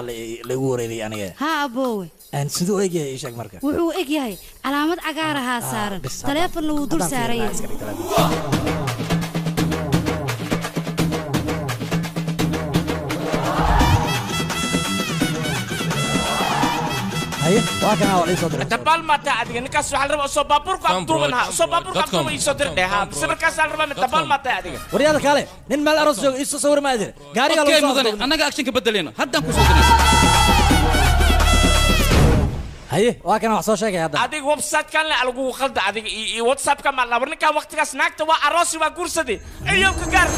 la igu wareeyay aniga ha aboowe aan sidoo eegay ii sheeg marka wuxuu eeg yahay calaamad cagaar ah saaran teleefon uu dul saaray هاي واكنا وعلي صدر تبال ما تعدي نكاس وحال ربع صوب بابورك عبدومنها صوب بابورك عبدومن يصدر لها بسبب كاس على ربع تبال ما تعدي ورياض كاله نين مال أرز جو إيش تصور ما أدري قاري قالوا مدني أنا قاعد أكشن كبدلينه هدا نكون صدرنا هاي واكنا وحصل شيء هذا أديك ويب سايت كان له ألقوا خلد أديك واتساب كان مال لورني كان وقت كاس ناكت وأراسي وقرصدي أيوة كجار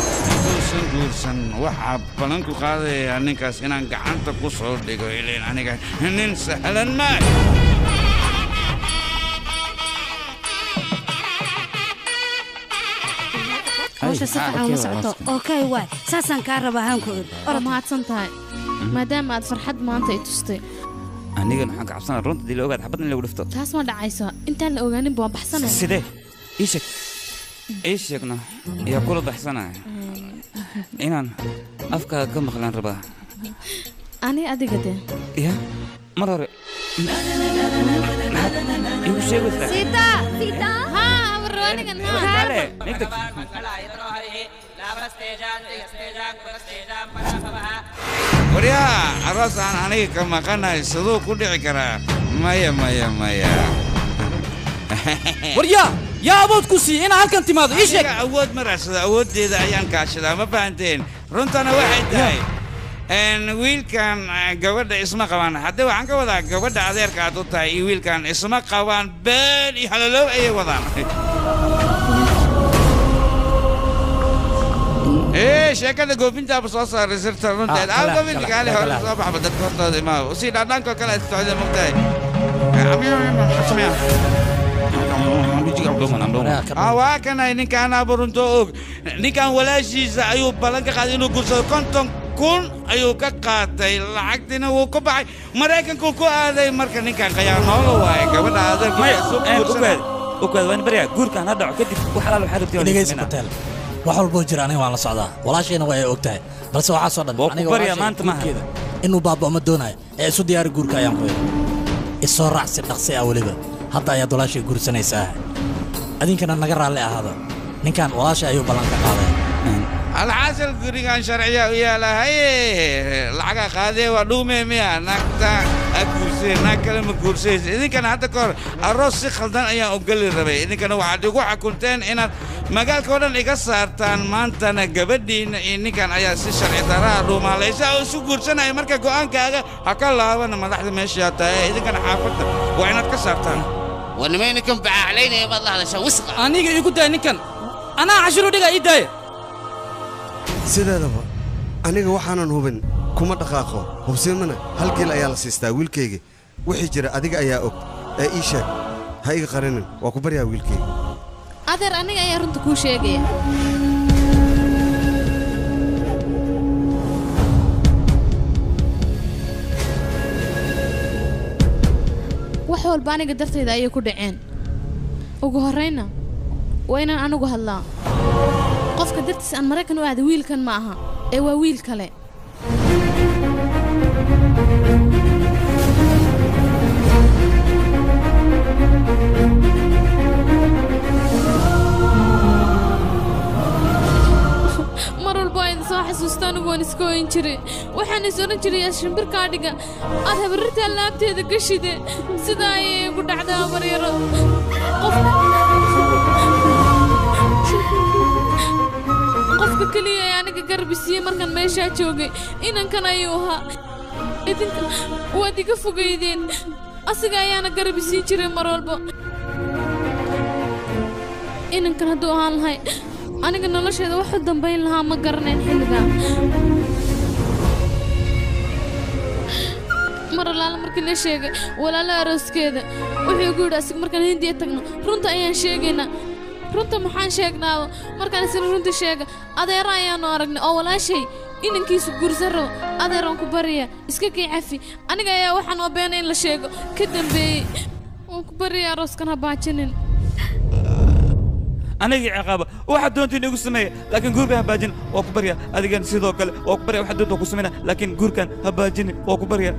guursan waxa balanku qaaday ninkaas inaan gacanta ku soo dhigo ileen aniga nin sahlan ma hawsha si fiican u socoto okay waay saasaan kaa rabaa haankood ora mahadsan tahay maadaama aad farxad maanta i tustay aniga waxaan ka cabsanaa runta dii la ogaad xabad in lagu dhifto taas ma dhacayso intaan la ogaanin baan baxsanaya sidee ii sheegna yaa kula baxsanaya inaan afkaaga ka maqlaan rabaa ani adiga de ya mar hore igu sheegaysaa sita ha warwanigan ha kale nigdak waryaa arasaan aniga ka maqanahay siduu ku dhici karaa maya waryaa yaa awood ku sii inaa halkan timaado ii sheeg awood ma raadsada awooddeeda ayaan kaashadaa ma fahanteen runtana waxay tahay wiilkan gabadha isma qabaan haddii waxaan ka wadaa gabadha adeerka aad u tahay iyo wiilkan isma qabaan been iyo halalow ayay wadaan sheekada goofintaaba soo saaray sirta runteed goofinta kaali hore soo baxba dadka hortooda imaa sii dhaadhaanko kale aad socda mogtahay waa kanay ninkaan aburunto og ninkaan walaashiisa ayuu ballan ka qaaday inuu gursado 50,000 ayuu ka qaatay lacagtina wuu ku baxay maraykankuu ku aaday marka ninkaan qayaanoolo waaye gabadha adeerka ukaad waan baryaa guurkaan ha dhaco kadib wax alaal waxaa rabtay dhegaysa batel wax walboo jira aniga waan la socdaa walaashayna waa ay og tahay balse waxaasoo dhan aniga barya maanta maaha inuu baaba'o ma doonayo ee isu diyaari guurka ayaan ku yidhi isoo raac si dhaqsi ah weliba hadda ayaad walaashay guursanaysaa adinkana naga raalli ahaada ninkan walaashay ayuu ballan ka qaaday alxasil gurigan sharciya u yaalahay lacaga qaadee waa dhuumee miya naagta guursay naag kale ma guursaysa idinkana hadda kahor aroos si khaldan ayaan ogoli rabay idinkana waxaad igu xakunteen inaad magaalka oo dhan iga saartaan maantana gabadhiina iyo ninkan ayaa si sharci daraa dhuumaalaysa oo isu guursanaya marka go'aankaaga ha ka laabana madaxda meeshaa tahay idinkana xaafadda waa inaad ka saartaan ونمي نكن بعلينا يا الله على شو وسق أنا يقول ده نكن أنا عشرة دقيقة إيداي sideedaba aniga waxaanan hubin kuma dhaqaaqo hubsiimana halkii ayaa la siistaa wiilkayga wixii jira adiga ayaa og ee ii sheeg ha iga qarinin waa ku baryaa wiilkayga adeer aniga ayaa runta kuu sheegaya wax walba aniga dartayda ayay ku dhaceen ugu horrayna waa inaan anigu hadlaa qofka dartiis aan maraykan u aada wiilkan ma aha ee waa wiil kale mar walba ayda soo xasuusta anigu waan iska oyn jiray waxaan is odhan jiray shimbirkaa dhiga aad habarirtaa laabteeda gashide sidaa ayay igu dhacdaa baryaro qofka keliya ee aniga garbisiiyey markaan meeshaa joogay inankan ayuu ahaa idinka waad iga fogaydeen asiga ayaana garbisiin jiray mar walba inankan hadduu ahaan lahay aniga nolosheeda wax u dambayn lahaa ma garanayn xilligaa mar allaala markii la sheegay walaalo arooskeeda wuxuu igu yidhi asiga markaan hindiya tagno runta ayaan sheegaynaa runta maxaan sheegnaaba markaan isla runta sheega adeera ayaanu aragnay oo walaashay inankiisu guursan rabo adeeraan ku barya iska kii cafi aniga ayaa waxaan oo beena in la sheego ka dambeeyey waan ku barya arooskan ha baajinin anigii ciqaaba waxaad doontiin igu sameeya laakiin guurkan ha baajin waa ku barya adigan sidoo kale waa ku barya waxaad doonta ku sameynaa laakiin guurkan ha baajinin waa ku barya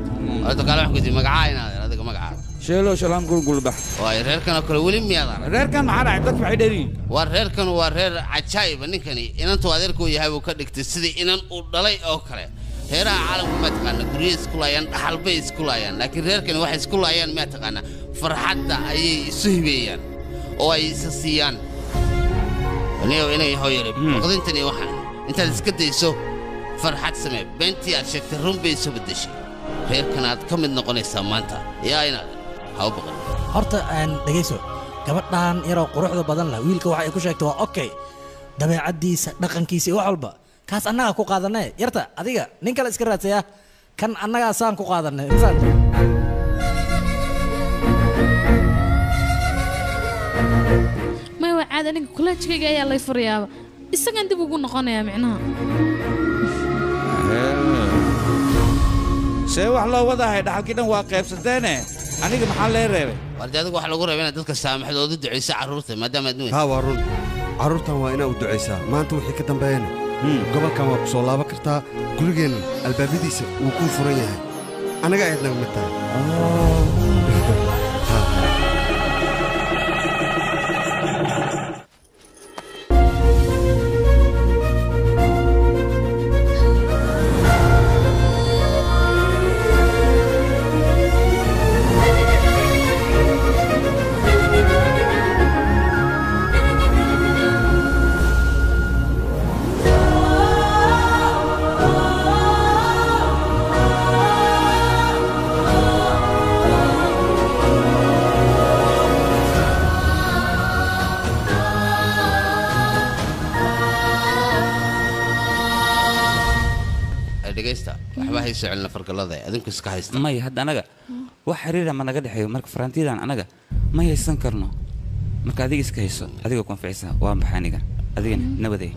hadda kale wax kudi magacaa inaad adiga magacaa sheelo shalaam gulgulbax waay reerkan oo kale weli miyaad reerkan maxaa dhacay dadku waxay dheeriin waa reerkan waa reer cajaa'ib ninkani inantu adeerku yahay uu ka dhigtay sidii inan uu dhalay oo kale reeraha caalamku ma taqaana guryo isku laayaan dhaxal bay isku laayaan laakiin reerkani waxay isku laayaan ma taqaana farxadda ayay isu hibeeyaan oo ay isa siiyaan aniga inay hooyare boqdintani waxaan intaad iska dayso farxad samee beentii aad sheegtay run bay isu beddeshay reerkan aad ka mid noqonaysaa maanta yaa inaad ha u baqan horta aan dhegayso gabadhan yaroo quruxda badan lah wiilka waxa ay ku sheegtay waa okay dabeecaddiisa dhaqankiisa iyo wax walba kaas annagaa ku qaadanay yarta adiga nin kale iska raadsaya kan annagaa saan ku qaadanay may waa caad aniga kulaajkayga ayaa lay furayaaba isagaan dib ugu noqonayaa micnaha see wax loo wadahay dhaxalkii dhan waa qaybsateene aniga maxaa lee reebay wardi adigu waxa lagu reebay inaad dadka saamaxdoodu ducaysa carruurta maadaama aad nuweyd haa waa run carruurtan waa inaa u ducaysaa maanta wixii ka dambeeyana gobolkan waa ku soo laaban kartaa gurigeenna albaabadiisa wuu kuu furan yahay annaga ayaad naga mid tahay may hadda anaga wax xiriira ma naga dhexeeyo marka farantidan anaga ma haysan karno marka adiga iska hayso adiga konficisa waa maxay aniga adigana nabaday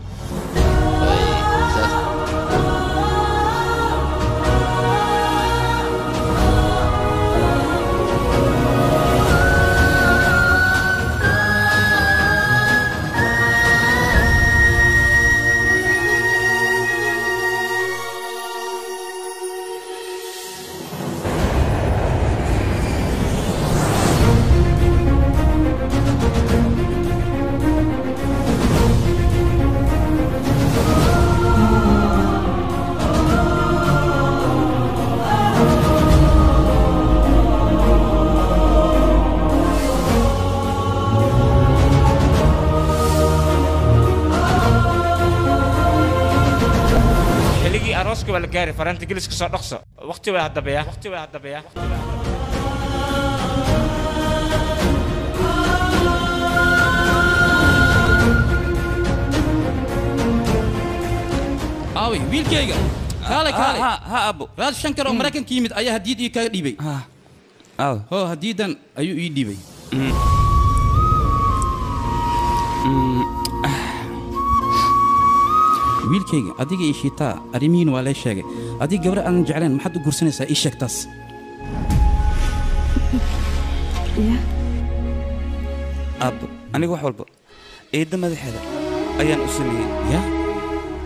ولا جاري فرنت جلس كسر نقصه وقتي ولا هدبيا آوي ويلكيغا كالي ها أبو راد شنكر أمريكان كيمت أيها هديد إيكا ديبي هو هديدا أيو إي ديبي ويلكيغا أديك إيشيتا أريمين ولا شيء أديك قبل أن جعلان ما حد قرصني سا إيشك تاس أبو أنا جو حلبة إيه ده ما هذا أيان أسميه يا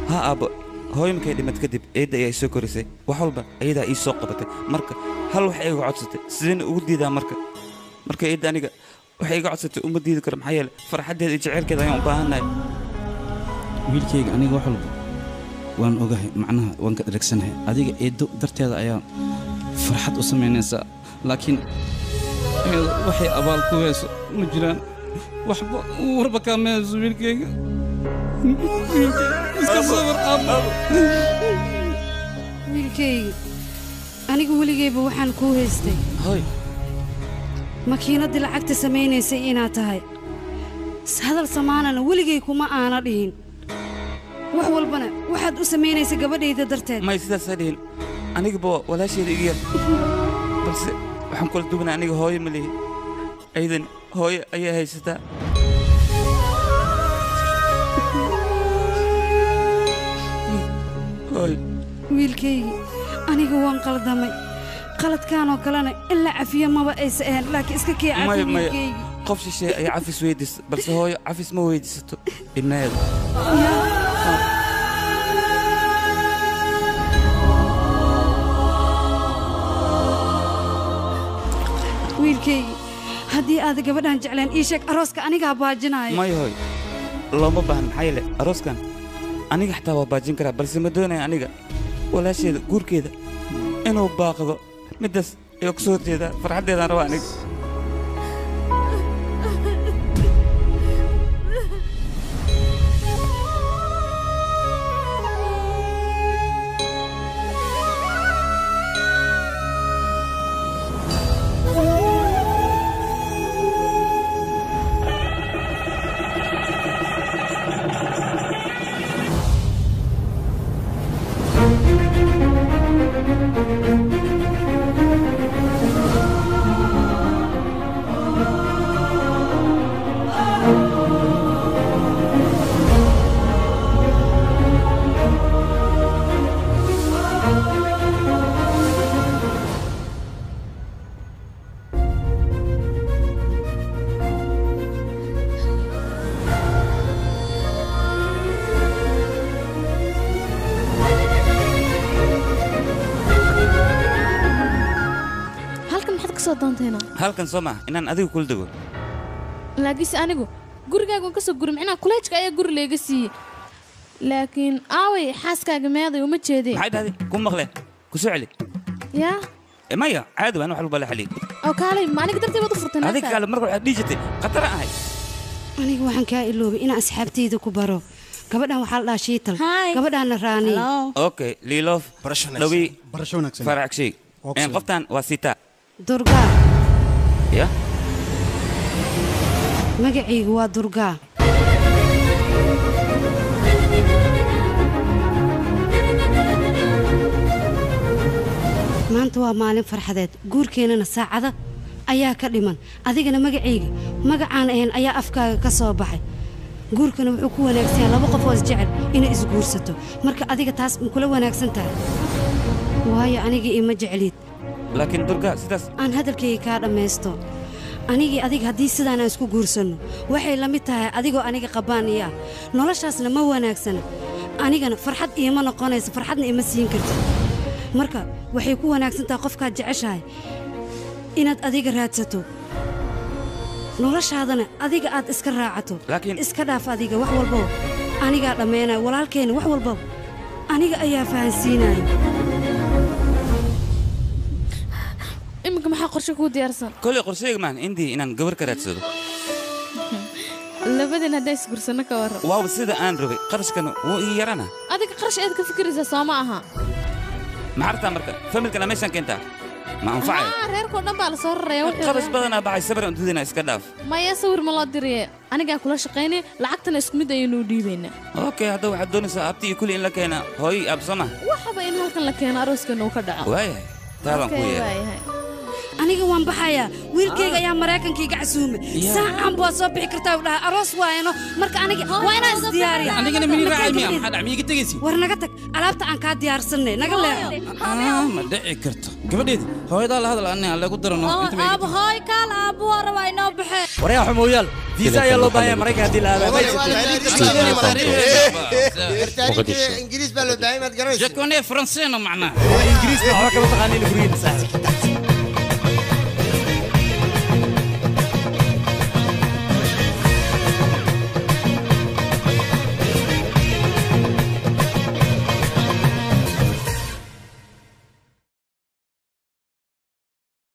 ها أبو هوي مكيدي ما تكذب إيه ده يا سكرسي وحلبة إيه ده إيش سوق بته مركا هل وحي عطسته سين ودي ده مركا إيه ده أنا وحي عطسته ومدي ذكر محيل فرح حد يجعل كذا يوم باهنا wiilkayga aniga wax walba waan ogahay macnaha waan ka dheregsanahay adiga eedo darteeda ayaa farxad u samaynaysaa laakiin waxay abaal ku heeso ma jiraan waxba warba kaa meeso wiilkayga iska sabar wiilkayga aniga weligayba waxaan kuu haystay makiinaddii lacagta samaynaysay inaad tahay hadal samaanana weligay kuma aana dhihin wax walbana waxaad u samaynaysaa gabadhayda darteed may sidaas adhihin anigaba walaasheeda igu yar balse waxaan kula duwanaa aniga hooyo ma lihi aydan hooyo ayaa haysataa wiilkaygi aniga waan qaldamay qaladkaanoo kalena ilaa cafiya maba aysa ahayn laakiin iska kee cafi wiilkaygi qof shisheeye ayaa cafis weydiisa balse hooyo cafis ma weydiisato ibnaheeda wiilkaygi haddii aad gabadhan jeclaan ii sheeg arooska anigaa baajinaayo may hooy looma baahan maxaa yeele arooskan aniga xataa waa baajin karaa balse ma doonaya aniga walaasheeda guurkeeda inuu baaqdo middaas ayaa ku soo horjeedaa farxaddeedaan rabaa aniga halkan soo maaha inaan adigu kula dego laakiinse anigu gurigaaga ka soo guri macnaa kuleejka ayaa guri leega siiyey laakiin aaway xaaskaaga meeday uma jeedee maxay dhahday ku maqleen ku soo celi yaa maya caadi waan wax walba la xaliyey oo kaalay ma aniga darteed baad u furtay adiga kale marka waxaad dhihi jirtay khatar ahay aniga waxaan kaa iloobay inaan asxaabtayda ku baro gabadhan waxaa la dhahaa shiital gabadhaana raani okay liiloof dhawi faracshay qoftan waa sita durgaa ya magacaygu waa durgaa maanta waa maalin farxadeed guurkeennana saacada ayaa ka dhiman adigana magacayga magacaan ahayn ayaa afkaaga ka soo baxay guurkana wuxuu ku wanaagsan yahay laba qof oo isjecel inay isguursato marka adiga taas ma kula wanaagsan tahay waayo aniga ima jeclid laakiin durga sidaas aan hadalkayga kaa dhammaysto anigii adiga haddii sidaan aan isku guursanno waxay la mid tahay adigoo aniga qabaaniya noloshaasna ma wanaagsana anigana farxad iima noqonayso farxadna ima siin kartid marka waxay ku wanaagsan tahay qofkaad jeceshahay inaad adiga raadsato noloshaadana adiga aad iska raacato iska dhaaf adiga wax walbaba anigaa dhammaynaya walaalkeenna wax walbaba aniga ayaa fahansiinaya iminka maxaa qorshe kuu diyaarsan koley qorsheyga maan indii inaan gabar ka raadsado labadeen haddaa isgursano ka warran waaw sida aan rabay qarashkana wuu ii yarana adiga qarash eed ka fikiraysaa soo ma aha maxartaa marka familkana meeshaan keentaa ma anfacay reerkoo dhan baa la soo raraya qabas badanaa baxay sabir untadina iska dhaaf maya sawir ma loo diriye anigaa kula shaqaynay lacagtana isku mid ayaynu dhiibaynaa okay hadda waxaad doonaysaa abti iyo kulli in la keena hooy absama waxaba in halkan la keeno arooskana uu ka dhaco waayahay taadan ku yeeray aniga waan baxayaa wiilkayga ayaa maraykankayga casuumay saacan baa soo bixi kartaa u dhahay aroos waayano marka aniga waa inaan isdiyaariya anigana mini raacay miya maxaa dhac miyiga tegaysi war naga tag alaabta aan kaa diyaarsanay naga leexo ma dhici karto gabadheedi hooyadaa la hadal anna lagu darano aab hooy kaal aab waa rabaa inoo baxee waryaa xumooyaal fiisa ayaa loo baahan yahay maraykan haddii la aadaa ingiriis baa loo baahan yahay maad garanaysa je connais français no macnaha ingiriis waxba kama taqaanin gurigeena saaxiib